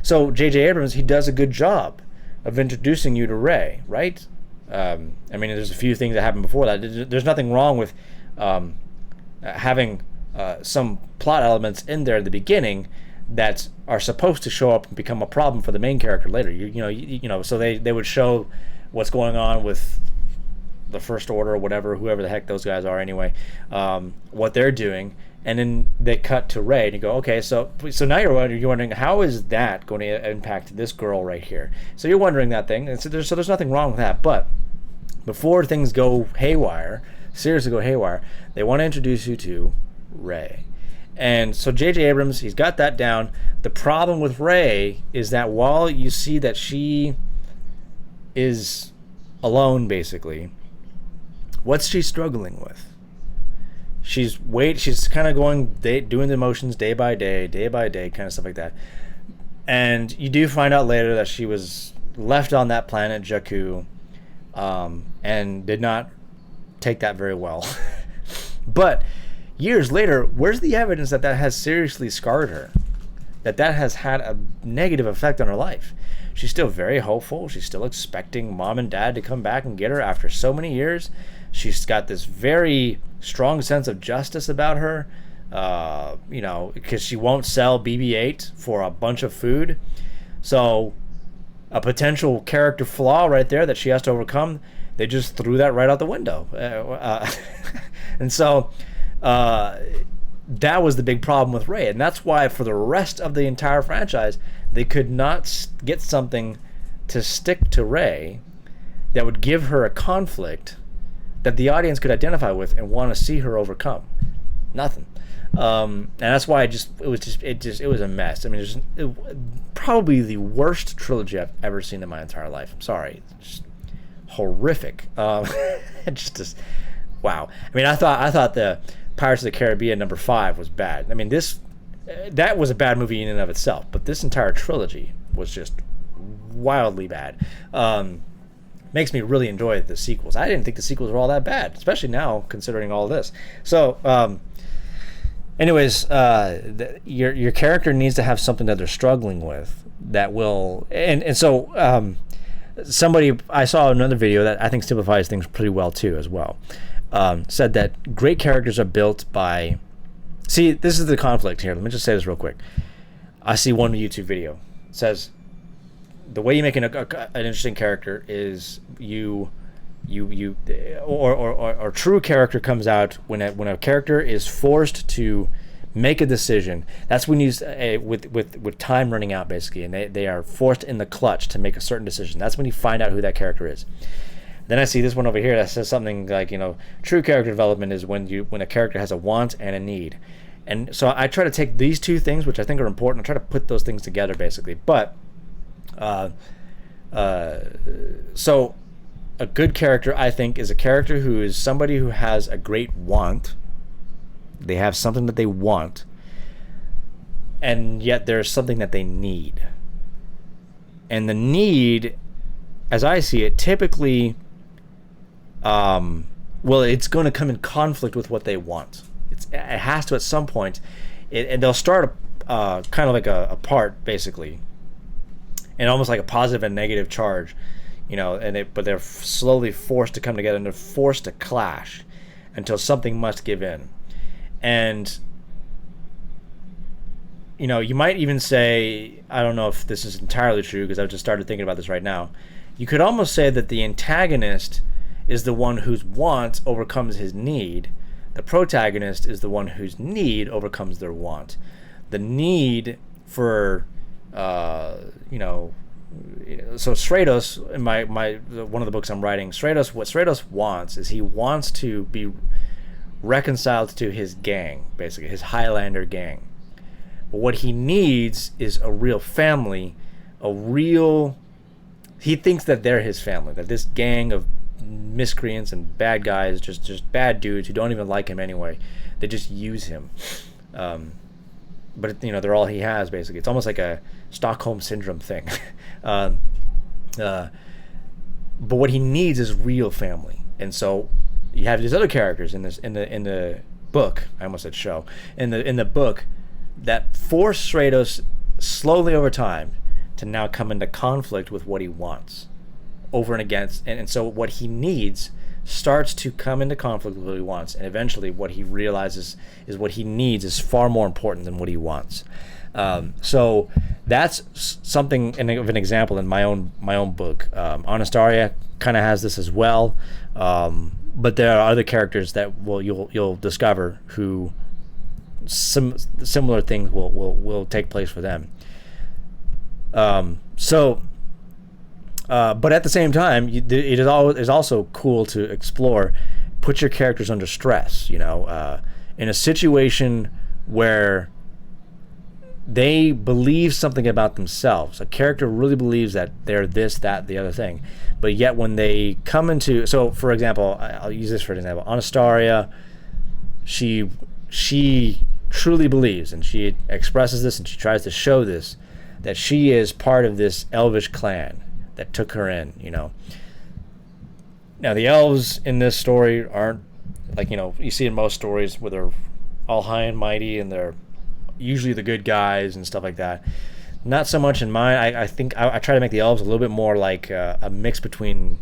So J.J. Abrams, he does a good job of introducing you to Rey, right? I mean, there's a few things that happened before that. There's nothing wrong with having some plot elements in there at the beginning that are supposed to show up and become a problem for the main character later. So they would show what's going on with the First Order or whoever the heck those guys are anyway, what they're doing, and then they cut to Rey and you go, okay, so now you're wondering how is that going to impact this girl right here? So you're wondering that thing, and so there's nothing wrong with that. But before things go haywire, seriously go haywire, they want to introduce you to Rey. And so J.J. Abrams, he's got that down. The problem with Rey is that while you see that she is alone, basically, what's she struggling with? She's kind of doing the motions day by day, kind of stuff like that. And you do find out later that she was left on that planet, Jakku, and did not take that very well. But years later, where's the evidence that has seriously scarred her? That has had a negative effect on her life? She's still very hopeful. She's still expecting mom and dad to come back and get her after so many years. She's got this very strong sense of justice about her, because she won't sell BB-8 for a bunch of food. So a potential character flaw right there that she has to overcome, they just threw that right out the window. And so That was the big problem with Rey, and that's why for the rest of the entire franchise, they could not get something to stick to Rey that would give her a conflict that the audience could identify with and want to see her overcome. Nothing. And that's why it was a mess. I mean, probably the worst trilogy I've ever seen in my entire life. I'm sorry, it's just horrific. Wow. I mean, I thought the Pirates of the Caribbean #5 was bad. I mean, that was a bad movie in and of itself, but this entire trilogy was just wildly bad. Makes me really enjoy the sequels. I didn't think the sequels were all that bad, especially now considering all this. So, anyways, your character needs to have something that they're struggling with that will, and so somebody, I saw another video that I think simplifies things pretty well too as well. Said that great characters are built by, see, this is the conflict here. Let me just say this real quick. I see one YouTube video. It says the way you make an interesting character is or true character comes out when a character is forced to make a decision. That's when you with time running out basically, and they are forced in the clutch to make a certain decision. That's when you find out who that character is. Then I see this one over here that says something like, true character development is when a character has a want and a need. And so I try to take these two things, which I think are important, and try to put those things together basically. But so a good character, I think, is a character who is somebody who has a great want. They have something that they want, and yet there's something that they need. And the need, as I see it, typically, it's going to come in conflict with what they want. It has to at some point, and they'll start kind of like a part basically, and almost like a positive and negative charge, but they're slowly forced to come together, and they're forced to clash until something must give in. And you might even say, I don't know if this is entirely true because I've just started thinking about this right now, you could almost say that the antagonist is the one whose want overcomes his need. The protagonist is the one whose need overcomes their want. The need for so Stratos, in my one of the books I'm writing, what Stratos wants is he wants to be reconciled to his gang, basically his Highlander gang. But what he needs is a real family, he thinks that they're his family, that this gang of miscreants and bad guys, just bad dudes who don't even like him anyway, they just use him. But they're all he has basically. It's almost like a Stockholm syndrome thing. But what he needs is real family. And so you have these other characters in the book. I almost said show. In the book that force Stratos slowly over time to now come into conflict with what he wants over and against, and so what he needs starts to come into conflict with what he wants, and eventually what he realizes is what he needs is far more important than what he wants. So that's something of an example in my own book. Anastasia kind of has this as well, but there are other characters that you'll discover who similar things will take place for them. But at the same time, it is also cool to explore, put your characters under stress, in a situation where they believe something about themselves. A character really believes that they're this, that, the other thing. But yet when they come into, so for example, I'll use this for an example. Anastasia, she truly believes, and she expresses this, and she tries to show this, that she is part of this elvish clan that took her in, Now the elves in this story aren't like, you see in most stories where they're all high and mighty and they're usually the good guys and stuff like that. Not so much in mine. I think I try to make the elves a little bit more like a mix between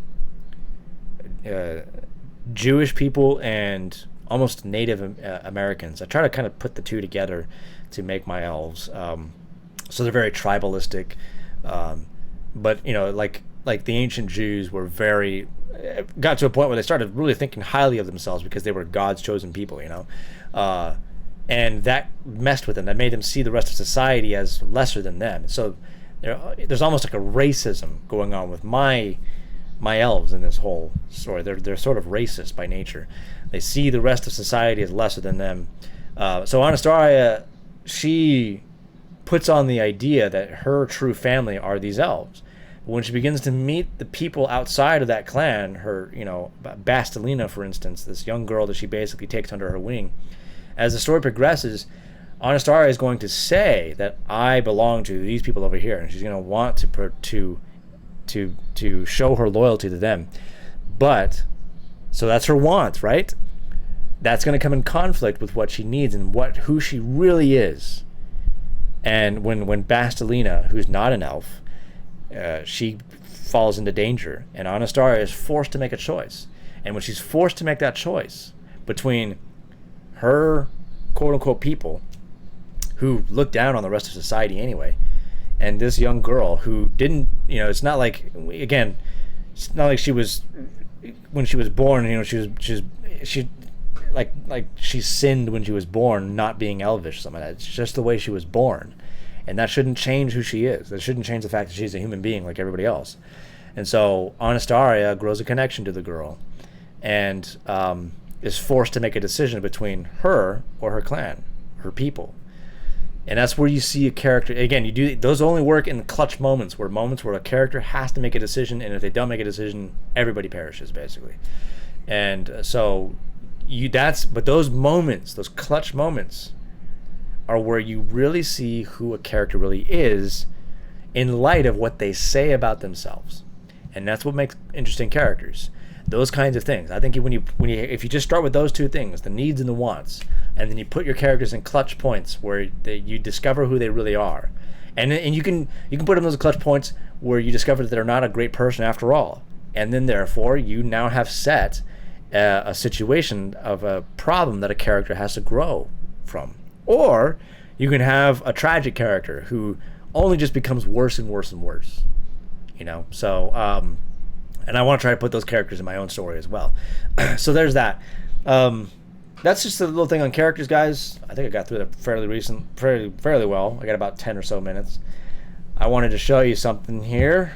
Jewish people and almost Native Americans. I try to kind of put the two together to make my elves. So they're very tribalistic. But like the ancient Jews were very got to a point where they started really thinking highly of themselves because they were God's chosen people, and that messed with them. That made them see the rest of society as lesser than them. So there's almost like a racism going on with my elves in this whole story. They're sort of racist by nature. They see the rest of society as lesser than them. So Anastasia, she puts on the idea that her true family are these elves. When she begins to meet the people outside of that clan, her, Bastilina, for instance, this young girl that she basically takes under her wing, as the story progresses, Anastasia is going to say that I belong to these people over here, and she's going to want to show her loyalty to them. But so that's her want, right? That's going to come in conflict with what she needs and who she really is. And when Bastilina, who's not an elf, she falls into danger, and Anastasia is forced to make a choice. And when she's forced to make that choice between her quote-unquote people, who look down on the rest of society anyway, and this young girl who didn't, it's not like, again, it's not like she was, when she was born, she like she sinned when she was born, not being elvish, something like that. It's just the way she was born, and that shouldn't change who she is. That shouldn't change the fact that she's a human being like everybody else. And so Anastasia grows a connection to the girl, and is forced to make a decision between her or her clan, her people. And that's where you see a character, again, those only work in clutch moments where a character has to make a decision, and if they don't make a decision, everybody perishes basically. And so but those moments, those clutch moments, are where you really see who a character really is in light of what they say about themselves. And that's what makes interesting characters. Those kinds of things. I think if you just start with those two things, the needs and the wants, and then you put your characters in clutch points where you discover who they really are, and you can put them in those clutch points where you discover that they're not a great person after all, and then therefore you now have set a situation of a problem that a character has to grow from. Or you can have a tragic character who only just becomes worse and worse and worse. So and I want to try to put those characters in my own story as well. So there's that. That's just a little thing on characters, guys. I think I got through that fairly well. I got about 10 or so minutes. I wanted to show you something here.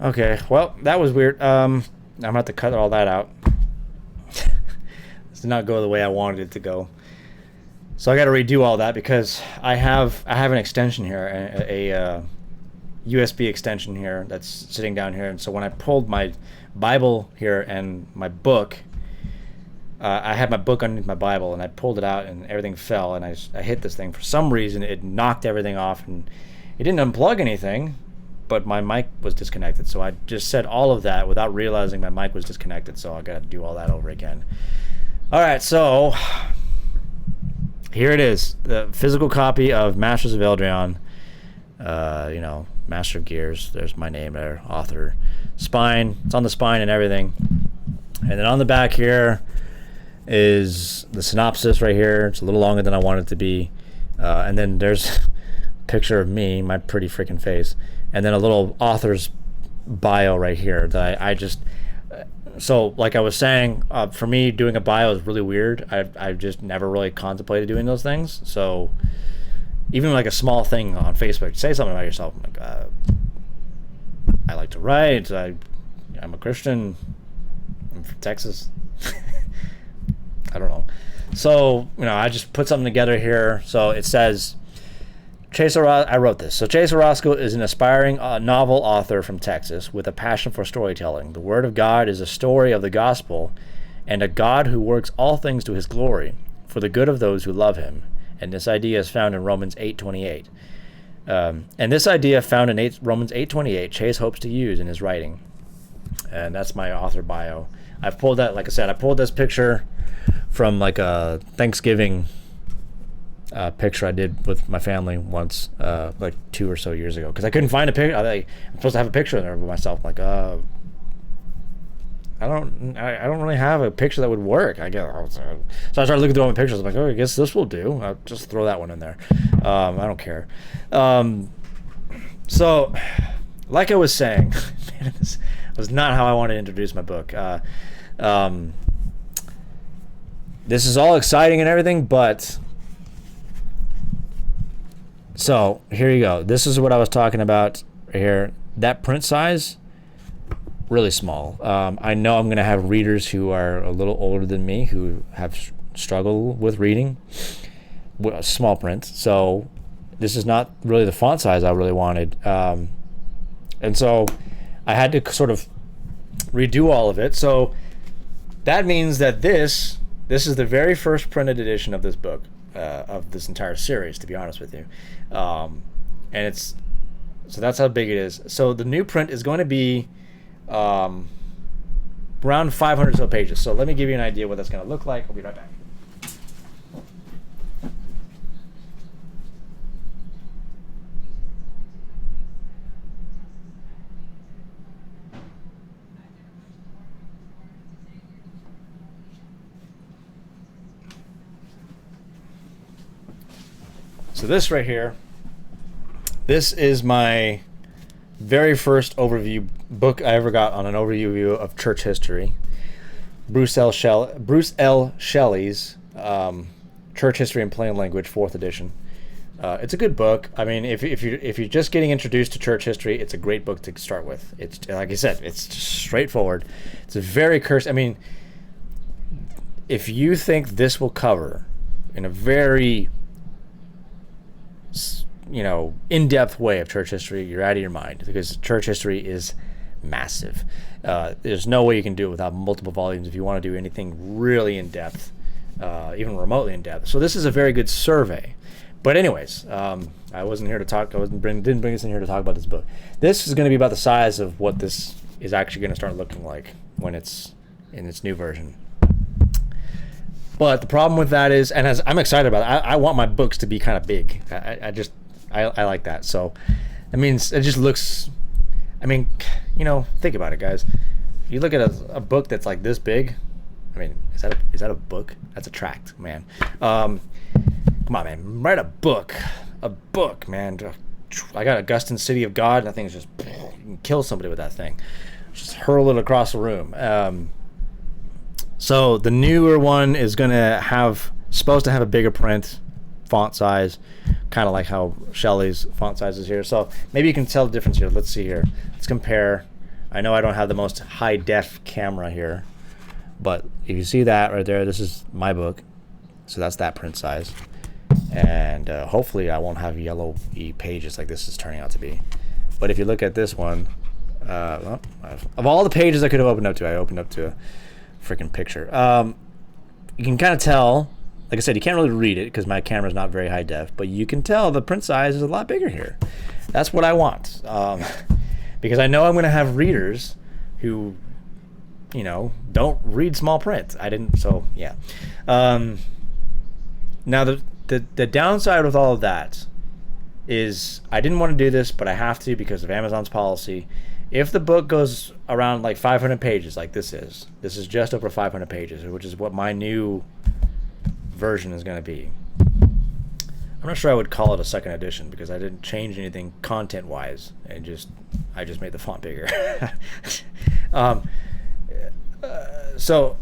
Okay, well, that was weird. I'm gonna have to cut all that out. This did not go the way I wanted it to go. So I got to redo all that because I have an extension here, a USB extension here that's sitting down here. And so when I pulled my Bible here and my book, I had my book underneath my Bible, and I pulled it out and everything fell, and I hit this thing. For some reason, it knocked everything off, and it didn't unplug anything, but my mic was disconnected. So I just said all of that without realizing my mic was disconnected, so I got to do all that over again. All right, so here it is, the physical copy of Masters of Eldrion. Master of Gears. There's my name there, author. Spine. It's on the spine and everything. And then on the back here is the synopsis right here. It's a little longer than I want it to be. And then there's a picture of me, my pretty freaking face. And then a little author's bio right here that I just... So, like I was saying, for me, doing a bio is really weird. I've just never really contemplated doing those things. So, even like a small thing on Facebook, say something about yourself. Like, I like to write. I'm a Christian. I'm from Texas. I don't know. So, I just put something together here. So it says, I wrote this. So Chase Orozco is an aspiring novel author from Texas with a passion for storytelling. The Word of God is a story of the gospel and a God who works all things to his glory for the good of those who love him. And this idea is found in Romans 8:28. And this idea found in Romans 8:28, Chase hopes to use in his writing. And that's my author bio. I've pulled that, like I said, I pulled this picture from like a Thanksgiving picture I did with my family once, like 2 or so years ago, because I couldn't find a picture. I'm supposed to have a picture in there of myself. I'm like, I don't really have a picture that would work. I guess. So I started looking through all my pictures. I'm like, I guess this will do. I'll just throw that one in there. I don't care. So, like I was saying, man, this was not how I wanted to introduce my book. This is all exciting and everything, but so here you go. This is what I was talking about here. That print size, really small. I know I'm going to have readers who are a little older than me who have struggled with reading small print. So this is not really the font size I really wanted. And so I had to sort of redo all of it. So that means that this is the very first printed edition of this book, of this entire series, to be honest with you. And so that's how big it is. So the new print is going to be around 500 or so pages. So let me give you an idea what that's going to look like. I'll be right back. So this right here, this is my very first overview book I ever got on an overview of church history. Bruce L. Shelley's Church History in Plain Language, 4th edition. It's a good book. I mean, if you're just getting introduced to church history, it's a great book to start with. It's, like I said, it's straightforward. It's a very I mean, if you think this will cover in a very in-depth way of church history, you're out of your mind, because church history is massive. There's no way you can do it without multiple volumes if you want to do anything really in-depth, even remotely in-depth. So this is a very good survey. But anyways, I wasn't here to talk. Didn't bring us in here to talk about this book. This is going to be about the size of what this is actually going to start looking like when it's in its new version. But the problem with that is, and as I'm excited about it, I want my books to be kind of big. I like that. So, I mean, it just looks, I mean, think about it, guys. You look at a book that's like this big. I mean, is that a book? That's a tract, man. Come on, man. Write a book, man. I got Augustine City of God. And that thing's just, you can kill somebody with that thing. Just hurl it across the room. So the newer one is supposed to have a bigger print, font size, kind of like how Shelley's font size is here. So maybe you can tell the difference here. Let's see here. Let's compare. I know I don't have the most high def camera here, but if you see that right there, this is my book. So that's that print size. And hopefully I won't have yellow pages like this is turning out to be. But if you look at this one, of all the pages I could have opened up to, I opened up to a freaking picture. You can kind of tell, like I said, you can't really read it because my camera's not very high def, but you can tell the print size is a lot bigger here. That's what I want. Because I know I'm going to have readers who, don't read small print. I didn't, so yeah. Now the downside with all of that is I didn't want to do this, but I have to because of Amazon's policy. If the book goes around like 500 pages, like this is just over 500 pages, which is what my new version is going to be. I'm not sure I would call it a second edition because I didn't change anything content-wise, and I just made the font bigger. So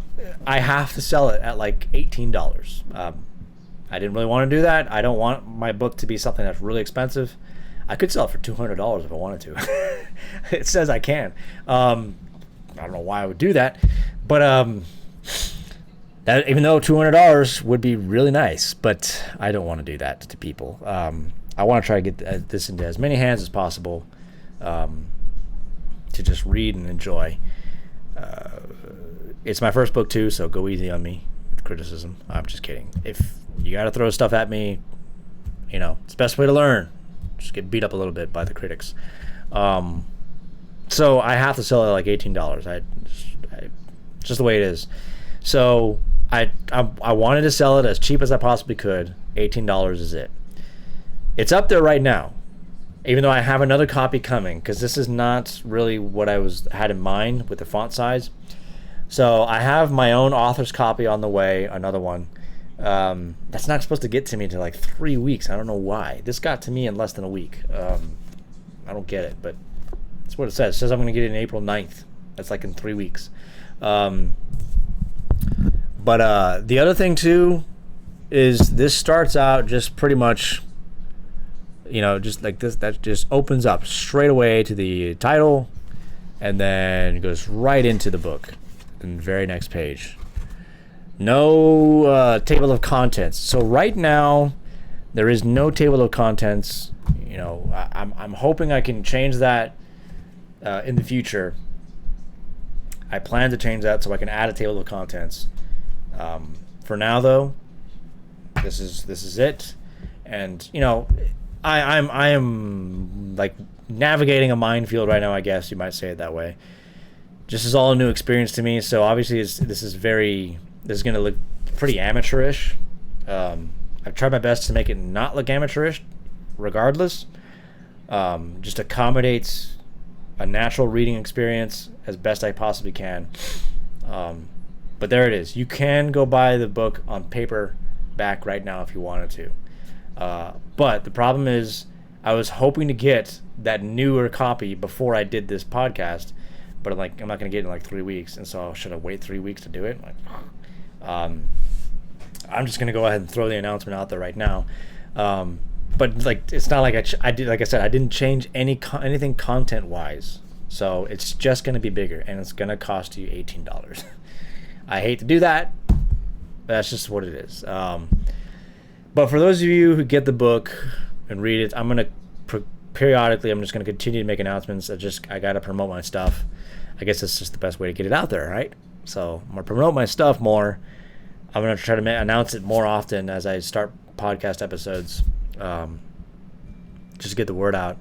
I have to sell it at like $18. I didn't really want to do that. I don't want my book to be something that's really expensive. I could sell it for $200 if I wanted to. It says I can. I don't know why I would do that, but that, even though $200 would be really nice, but I don't want to do that to people. I want to try to get this into as many hands as possible to just read and enjoy. It's my first book too, so go easy on me with criticism. I'm just kidding. If you got to throw stuff at me, it's the best way to learn. Just get beat up a little bit by the critics. So I have to sell it at like $18. Just the way it is. So I wanted to sell it as cheap as I possibly could. $18 is it. It's up there right now, even though I have another copy coming, because this is not really what I had in mind with the font size. So I have my own author's copy on the way, another one. That's not supposed to get to me until like 3 weeks. I don't know why. This got to me in less than a week. I don't get it, but that's what it says. It says I'm going to get it in April 9th. That's like in 3 weeks. But the other thing too is this starts out just pretty much, just like this. That just opens up straight away to the title and then goes right into the book in the very next page. No table of contents. So right now there is no table of contents. I'm hoping I can change that in the future. I plan to change that so I can add a table of contents. For now though, this is it. And I am like navigating a minefield right now, I guess you might say it that way. This is all a new experience to me, so obviously this is going to look pretty amateurish. I've tried my best to make it not look amateurish, regardless. Just accommodates a natural reading experience as best I possibly can. But there it is. You can go buy the book on paperback right now if you wanted to. But the problem is, I was hoping to get that newer copy before I did this podcast, but I'm not going to get it in like 3 weeks, and so should I wait 3 weeks to do it? I'm just going to go ahead and throw the announcement out there right now. But it's not like I did. Like I said, I didn't change anything content wise, so it's just going to be bigger, and it's going to cost you $18. I hate to do that, but that's just what it is. But for those of you who get the book and read it, I'm going to periodically. I'm just going to continue to make announcements. I got to promote my stuff. I guess that's just the best way to get it out there, right? So I'm going to promote my stuff more. I'm going to try to announce it more often as I start podcast episodes, just to get the word out.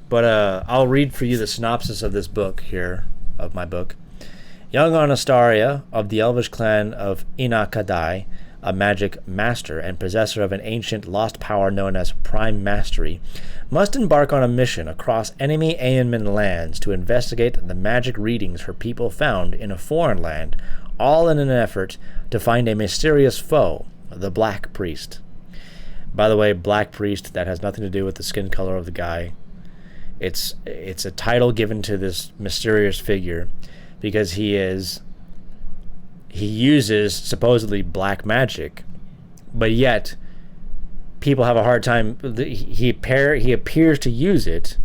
But I'll read for you the synopsis of this book here, of my book. Young Anastasia of the elvish clan of Inakadai, a magic master and possessor of an ancient lost power known as Prime Mastery, must embark on a mission across enemy Aeonman lands to investigate the magic readings her people found in a foreign land, all in an effort to find a mysterious foe, the Black Priest. By the way, Black Priest, that has nothing to do with the skin color of the guy. It's a title given to this mysterious figure because he uses supposedly black magic, but yet people have a hard time. He appears to use it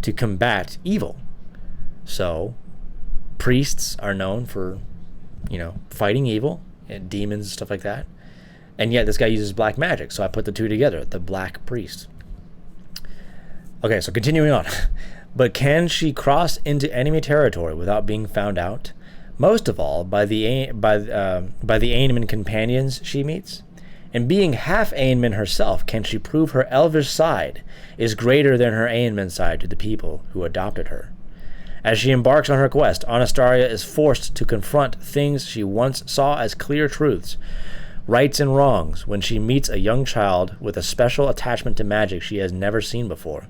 to combat evil. So priests are known for, fighting evil and demons and stuff like that. And yet this guy uses black magic. So I put the two together, the black priest. Okay, so continuing on. But can she cross into enemy territory without being found out? Most of all, by the Ainman companions she meets? And being half Ainman herself, can she prove her elvish side is greater than her Ainman side to the people who adopted her? As she embarks on her quest, Anastaria is forced to confront things she once saw as clear truths, rights and wrongs, when she meets a young child with a special attachment to magic she has never seen before.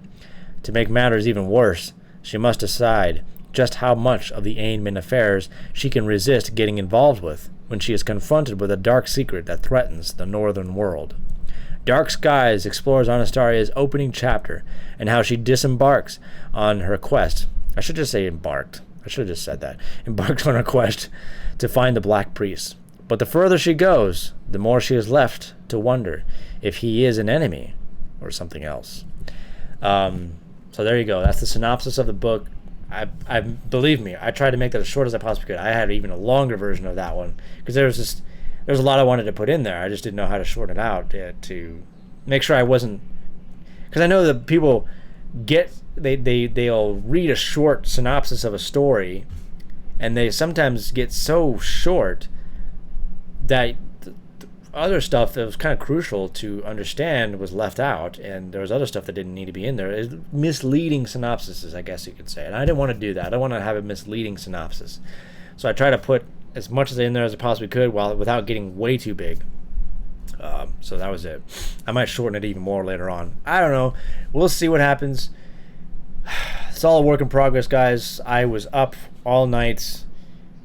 To make matters even worse, she must decide just how much of the Ainman affairs she can resist getting involved with when she is confronted with a dark secret that threatens the northern world. Dark Skies explores Anastaria's opening chapter and how she disembarks on her quest. I should just say embarked. I should have just said that. Embarked on her quest to find the Black Priest. But the further she goes, the more she is left to wonder if he is an enemy or something else. So there you go. That's the synopsis of the book. I believe me, I tried to make that as short as I possibly could. I had even a longer version of that one because there's a lot I wanted to put in there. I just didn't know how to shorten it out to make sure I wasn't, because I know that people they'll read a short synopsis of a story and they sometimes get so short that other stuff that was kind of crucial to understand was left out, and there was other stuff that didn't need to be in there. It's misleading synopsises, I guess you could say, and I didn't want to do that. I don't want to have a misleading synopsis, so I try to put as much as in there as I possibly could without getting way too big. So that was it. I might shorten it even more later on. I don't know. We'll see what happens. It's all a work in progress, guys. I was up all night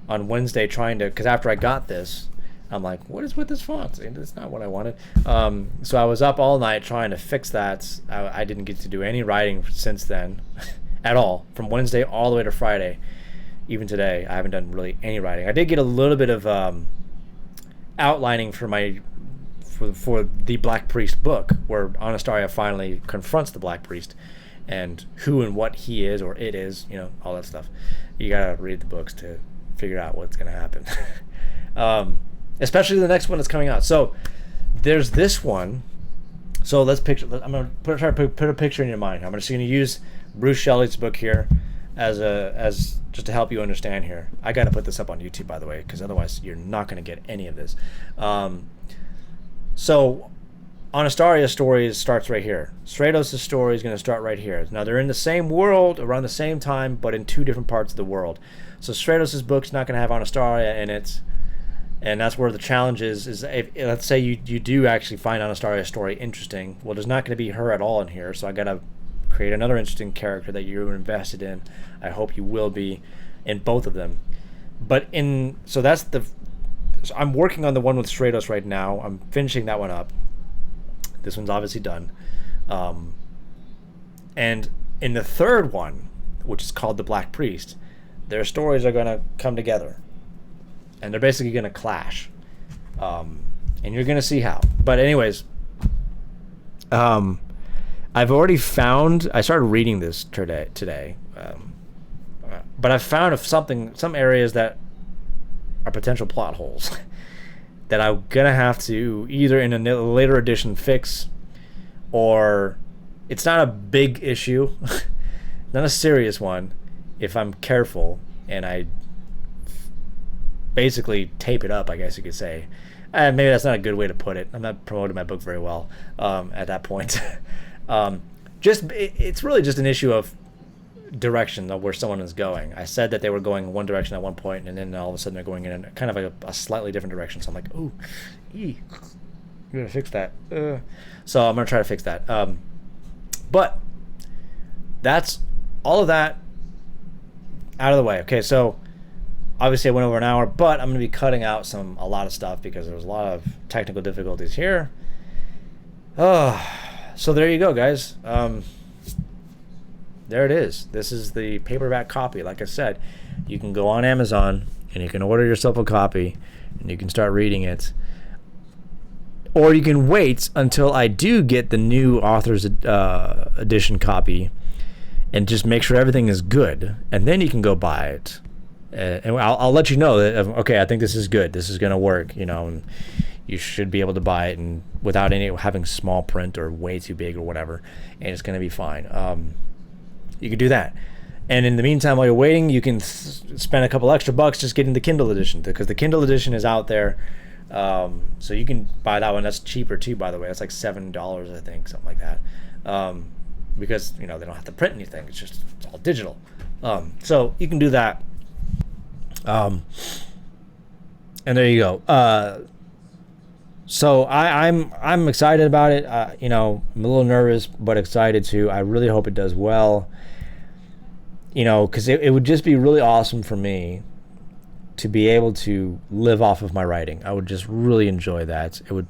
on Wednesday trying to, because after I got this, I'm like, what is with this font? It's not what I wanted. So I was up all night trying to fix that. I didn't get to do any writing since then at all. From Wednesday all the way to Friday. Even today, I haven't done really any writing. I did get a little bit of outlining for the Black Priest book, where Anastaria finally confronts the Black Priest and who and what he is or it is, all that stuff. You gotta read the books to figure out what's gonna happen. Especially the next one that's coming out. So there's this one. So let's picture. I'm gonna try to put a picture in your mind. I'm just gonna use Bruce Shelley's book here as just to help you understand here. I got to put this up on YouTube, by the way, because otherwise you're not gonna get any of this. So Anastaria's story starts right here. Stratos' story is gonna start right here. Now they're in the same world around the same time, but in two different parts of the world. So Stratos' book's not gonna have Anastaria in it. And that's where the challenge is if, let's say you do actually find Anastaria's story interesting. Well, there's not going to be her at all in here, so I got to create another interesting character that you're invested in. I hope you will be in both of them. So I'm working on the one with Stratos right now. I'm finishing that one up. This one's obviously done. And in the third one, which is called The Black Priest, their stories are going to come together. And they're basically going to clash. And you're going to see how. But anyways, I've already found... I started reading this today. But I've found some areas that are potential plot holes that I'm going to have to either in a later edition fix, or it's not a big issue, not a serious one, if I'm careful and I basically tape it up, I guess you could say. Maybe that's not a good way to put it. I'm not promoting my book very well at that point. It's really just an issue of direction of where someone is going. I said that they were going one direction at one point, and then all of a sudden they're going in kind of like a slightly different direction. So I'm like, ooh, you're gonna fix that. So I'm gonna try to fix that. But that's all of that out of the way. Okay, so obviously I went over an hour, but I'm going to be cutting out a lot of stuff because there's a lot of technical difficulties here. So there you go, guys. There it is. This is the paperback copy. Like I said, you can go on Amazon and you can order yourself a copy and you can start reading it. Or you can wait until I do get the new author's edition copy and just make sure everything is good, and then you can go buy it. and I'll let you know that, okay, I think this is good. This is going to work, and you should be able to buy it and without having small print or way too big or whatever, and it's going to be fine. You could do that. And in the meantime, while you're waiting, you can spend a couple extra bucks just getting the Kindle edition, because the Kindle edition is out there. So you can buy that one. That's cheaper too, by the way. That's like $7, I think, something like that. Because they don't have to print anything. It's all digital. So you can do that. And there you go. So I'm excited about it. I'm a little nervous, but excited too. I really hope it does well. Because it would just be really awesome for me to be able to live off of my writing. I would just really enjoy that. It would,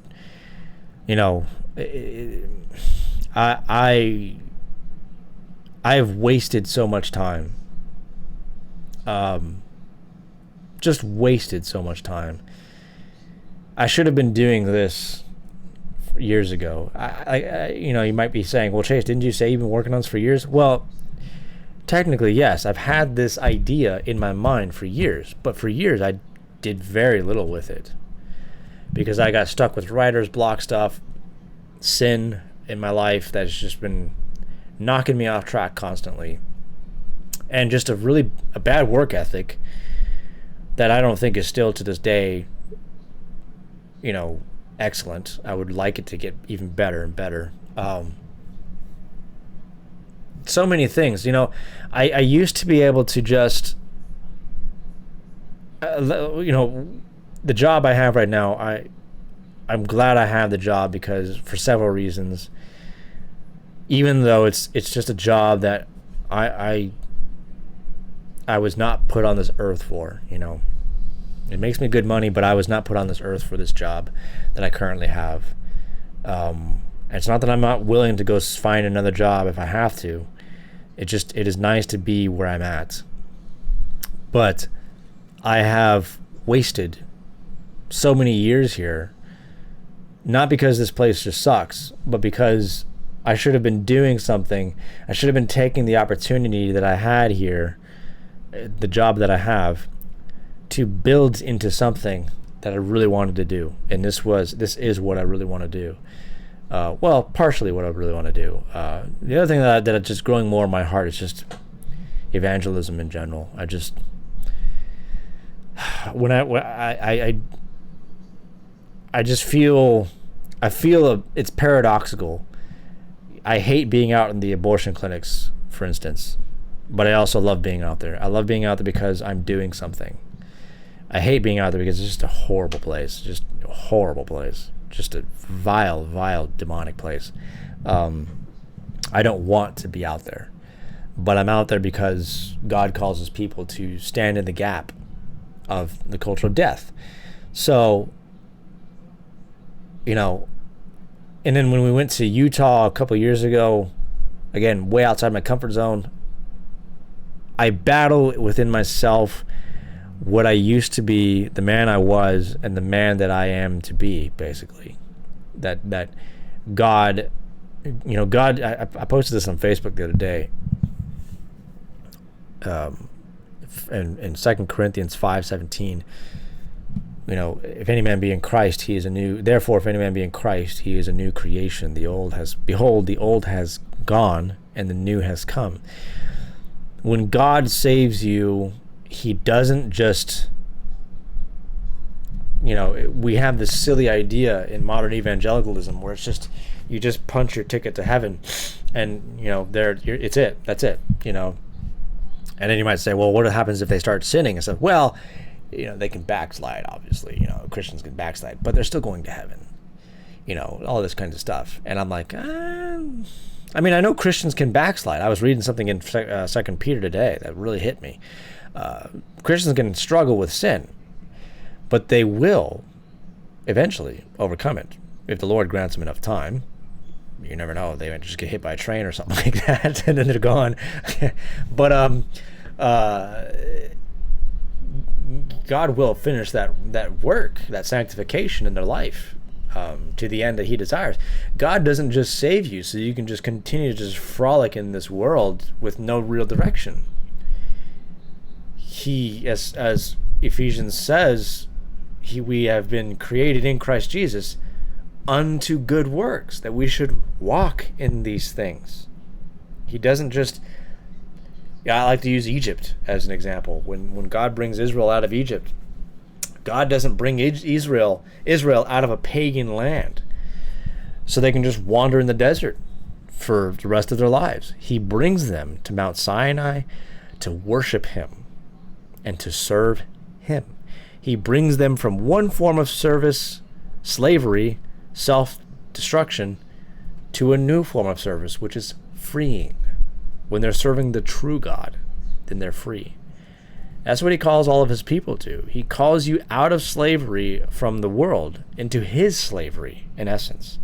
I have wasted so much time. Just wasted so much time. I should have been doing this years ago. You might be saying, well, Chase, didn't you say you've been working on this for years? Well, technically, yes. I've had this idea in my mind for years, but for years I did very little with it because I got stuck with writer's block stuff, sin in my life that's just been knocking me off track constantly, and just a bad work ethic that I don't think is still to this day, excellent. I would like it to get even better and better. So many things, I used to be able to just, the job I have right now, I'm glad I have the job because for several reasons, even though it's just a job that I was not put on this earth for, it makes me good money, but I was not put on this earth for this job that I currently have. It's not that I'm not willing to go find another job if I have to. It is nice to be where I'm at. But I have wasted so many years here, not because this place just sucks, but because I should have been doing something. I should have been taking the opportunity that I had here, the job that I have, to build into something that I really wanted to do. And this is what I really want to do. Partially what I really want to do. The other thing that is just growing more in my heart is just evangelism in general. I just feel it's paradoxical. I hate being out in the abortion clinics, for instance, but I also love being out there. I love being out there because I'm doing something. I hate being out there because it's just a horrible place. Just a horrible place. Just a vile, vile, demonic place. I don't want to be out there. But I'm out there because God calls his people to stand in the gap of the cultural death. So, and then when we went to Utah a couple years ago, again, way outside my comfort zone, I battle within myself what I used to be, the man I was, and the man that I am to be, basically. That God, God, I posted this on Facebook the other day. In 2 Corinthians 5:17, if any man be in Christ, he is a new. Therefore, if any man be in Christ, he is a new creation. The old has gone, and the new has come. When God saves you, he doesn't just, we have this silly idea in modern evangelicalism where it's just, you just punch your ticket to heaven, and that's it. And then you might say, well, what happens if they start sinning? And stuff. Well, they can backslide, obviously. Christians can backslide, but they're still going to heaven. All this kinds of stuff. And I'm like, I know Christians can backslide. I was reading something in 2 Peter today that really hit me. Christians can struggle with sin, but they will eventually overcome it if the Lord grants them enough time. You never know; they might just get hit by a train or something like that, and then they're gone. But God will finish that work, that sanctification in their life, to the end that he desires. God doesn't just save you so you can just continue to just frolic in this world with no real direction. he, as Ephesians says, we have been created in Christ Jesus unto good works, that we should walk in these things. He doesn't just, I like to use Egypt as an example. When God brings Israel out of Egypt, God doesn't bring Israel out of a pagan land so they can just wander in the desert for the rest of their lives. He brings them to Mount Sinai to worship him and to serve him. He brings them from one form of service, slavery, self-destruction, to a new form of service, which is freeing. When they're serving the true God, then they're free. That's what he calls all of his people to. He calls you out of slavery from the world into his slavery, in essence,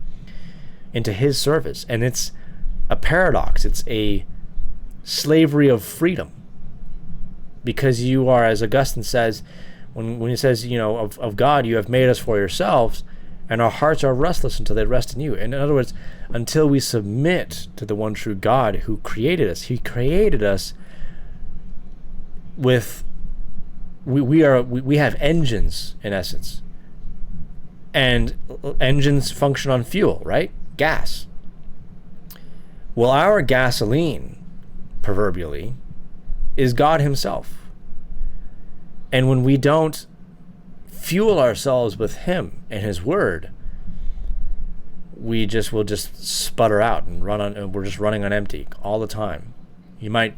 into his service. And it's a paradox. It's a slavery of freedom. Because you are, as Augustine says, when he says, of God, you have made us for yourselves, and our hearts are restless until they rest in you. And in other words, until we submit to the one true God who created us. He created us with, we have engines, in essence. And engines function on fuel, right? Gas. Well, our gasoline, proverbially, is God himself. And when we don't fuel ourselves with him and his word, will just sputter out and we're just running on empty all the time. You might,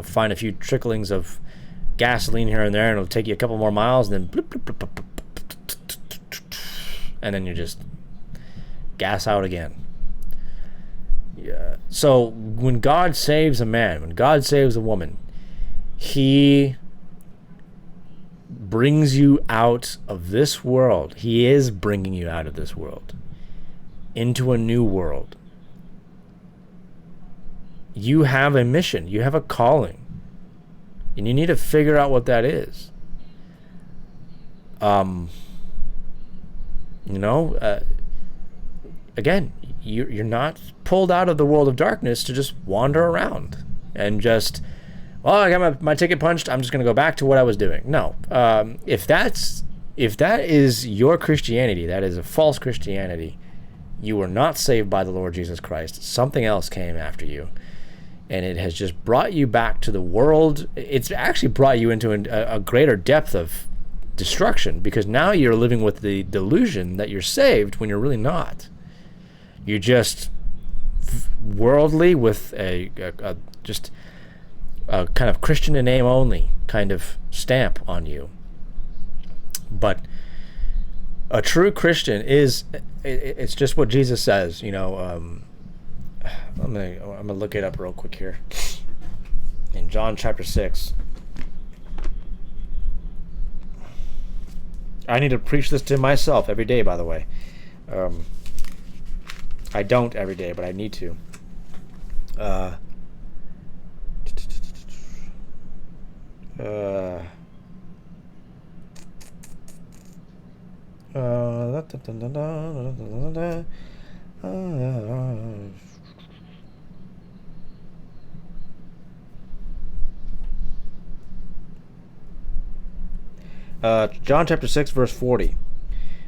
find a few tricklings of gasoline here and there, and it'll take you a couple more miles, and then bloop, bloop, bloop, bloop, bloop, and then you just gas out again. Yeah. So when God saves a man, when God saves a woman, he brings you out of this world. He is bringing you out of this world into a new world. You have a mission. You have a calling. And you need to figure out what that is. Again, you're not pulled out of the world of darkness to just wander around and just, I got my ticket punched, I'm just going to go back to what I was doing. No. If that is your Christianity, that is a false Christianity. You were not saved by the Lord Jesus Christ. Something else came after you. And it has just brought you back to the world. It's actually brought you into a greater depth of destruction, because now you're living with the delusion that you're saved when you're really not. You're just worldly with a kind of Christian in name only kind of stamp on you. But a true Christian it's just what Jesus says, I'm gonna look it up real quick here. In John chapter 6. I need to preach this to myself every day, by the way. I don't every day, but I need to. John chapter 6 verse 40.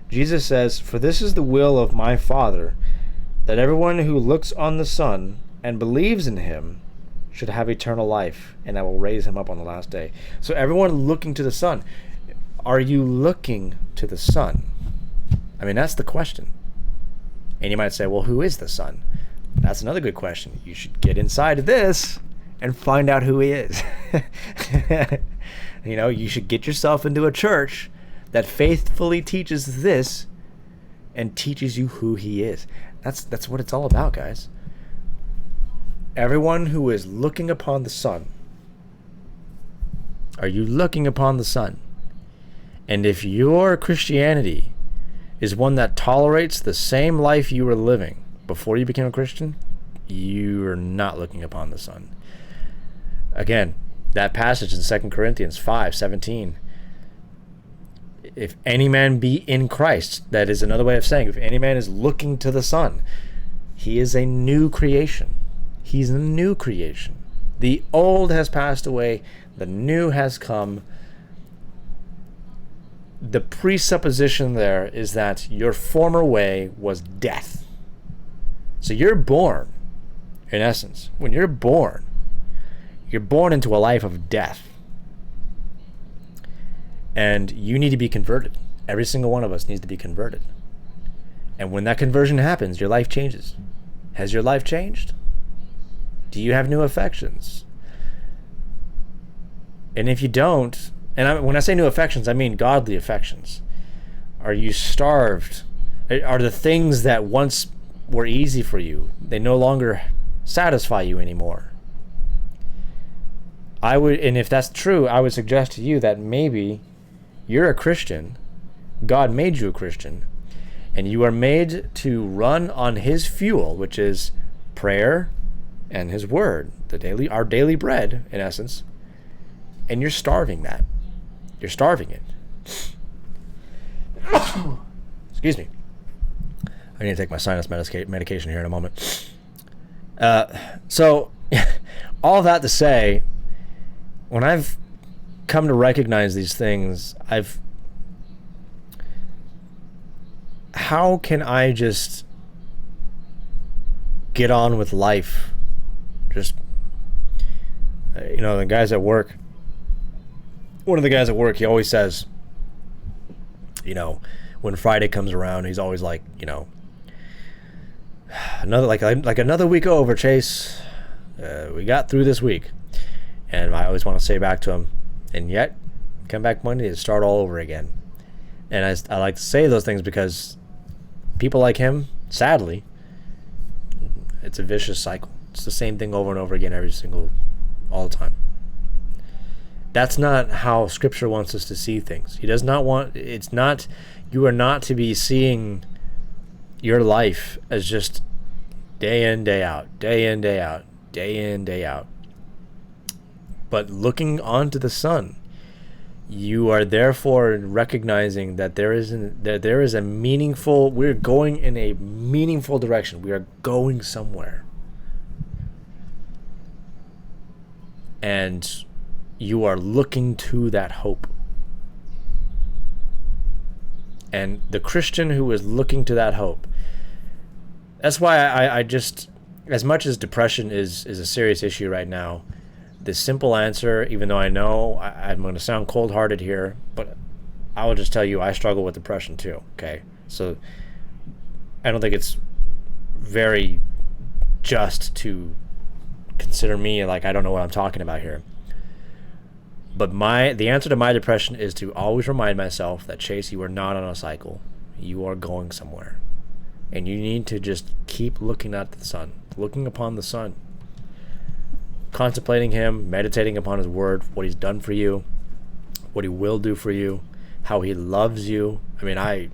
Jesus says, "For this is the will of my Father, that everyone who looks on the Son and believes in him should have eternal life, and I will raise him up on the last day." So everyone looking to the Son. Are you looking to the Son? I mean, that's the question. And you might say, well, who is the Son? That's another good question. You should get inside of this and find out who he is. You should get yourself into a church that faithfully teaches this and teaches you who he is. That's what it's all about, guys. Everyone who is looking upon the Son. Are you looking upon the Son? And if your Christianity is one that tolerates the same life you were living before you became a Christian, you are not looking upon the Son. Again, that passage in 2 Corinthians 5:17. If any man be in Christ, that is another way of saying, if any man is looking to the Son, he is a new creation. He's a new creation. The old has passed away, the new has come. The presupposition there is that your former way was death. So you're born, in essence, when you're born into a life of death. And you need to be converted. Every single one of us needs to be converted. And when that conversion happens, your life changes. Has your life changed? Do you have new affections? And if you don't, and when I say new affections, I mean godly affections. Are you starved? Are the things that once were easy for you, they no longer satisfy you anymore? And if that's true, I would suggest to you that maybe you're a Christian. God made you a Christian, and you are made to run on his fuel, which is prayer and his word, our daily bread, in essence. And you're starving that. You're starving it. Excuse me. I need to take my sinus medication here in a moment. So, all that to say, when I've come to recognize these things, how can I just get on with life? Just, the guys at work, one of the guys at work, he always says, when Friday comes around, he's always like, another week over, Chase. We got through this week. And I always want to say back to him, and yet, come back Monday and start all over again. And I like to say those things because people like him, sadly, it's a vicious cycle. It's the same thing over and over again all the time. That's not how Scripture wants us to see things. You are not to be seeing your life as just day in, day out, day in, day out, day in, day out. But looking onto the Son, you are therefore recognizing that there is a meaningful, we're going in a meaningful direction. We are going somewhere. And you are looking to that hope. And the Christian who is looking to that hope, that's why I just, as much as depression is a serious issue right now, the simple answer, even though I know I'm going to sound cold-hearted here, but I will just tell you I struggle with depression too, okay? So I don't think it's very just to consider me like I don't know what I'm talking about here. But the answer to my depression is to always remind myself that, Chase, you are not on a cycle. You are going somewhere. And you need to just keep looking at the Son, looking upon the Son, contemplating him, meditating upon his word, what he's done for you, what he will do for you, how he loves you. I mean, I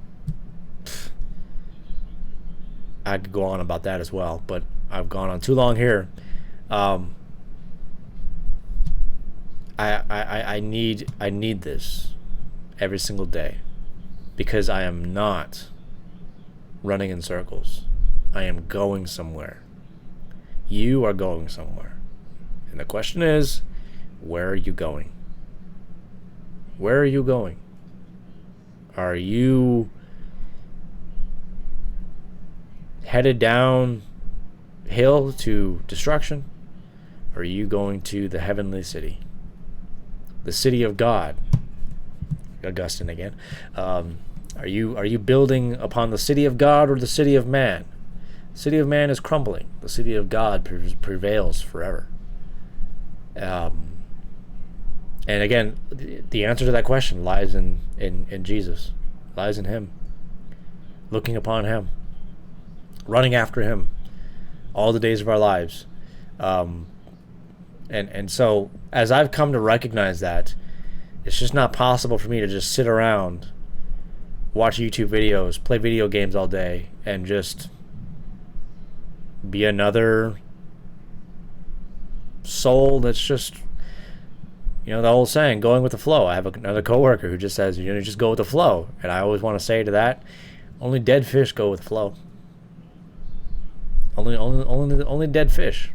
could go on about that as well, but I've gone on too long here. I need this every single day, because I am not running in circles. I am going somewhere. You are going somewhere. And the question is, where are you going? Where are you going? Are you headed down hill to destruction? Or are you going to the heavenly city? The city of God. Augustine again. Are you building upon the city of God or the city of man? The city of man is crumbling. The city of God prevails forever. And again, the answer to that question lies in Jesus, lies in him, looking upon him, running after him all the days of our lives. And so as I've come to recognize that, it's just not possible for me to just sit around, watch YouTube videos, play video games all day, and just be another soul that's just, the old saying, going with the flow. I have another coworker who just says, just go with the flow. And I always want to say to that, only dead fish go with the flow. Only dead fish.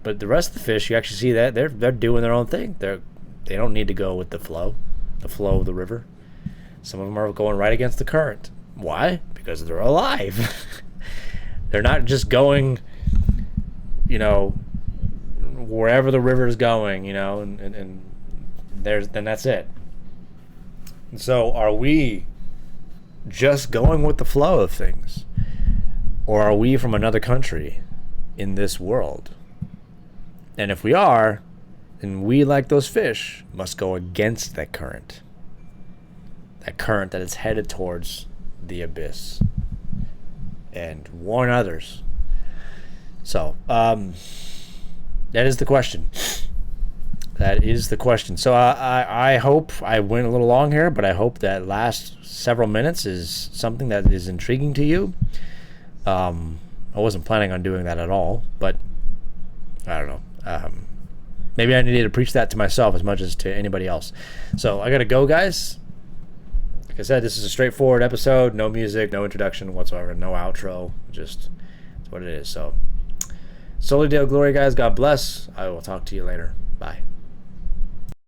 But the rest of the fish, you actually see that they're doing their own thing. They don't need to go with the flow of the river. Some of them are going right against the current. Why? Because they're alive. They're not just going, wherever the river is going, and then that's it. And so are we just going with the flow of things? Or are we from another country in this world? And if we are, then we, like those fish, must go against that current. That current that is headed towards the abyss. And warn others. So, that is the question. That is the question. So I hope I went a little long here, but I hope that last several minutes is something that is intriguing to you. I wasn't planning on doing that at all, but I don't know. Maybe I needed to preach that to myself as much as to anybody else. So I gotta go, guys. Like I said, this is a straightforward episode. No music, no introduction whatsoever, no outro. Just it's what it is. So, Soli Deo Gloria, guys. God bless. I will talk to you later. Bye.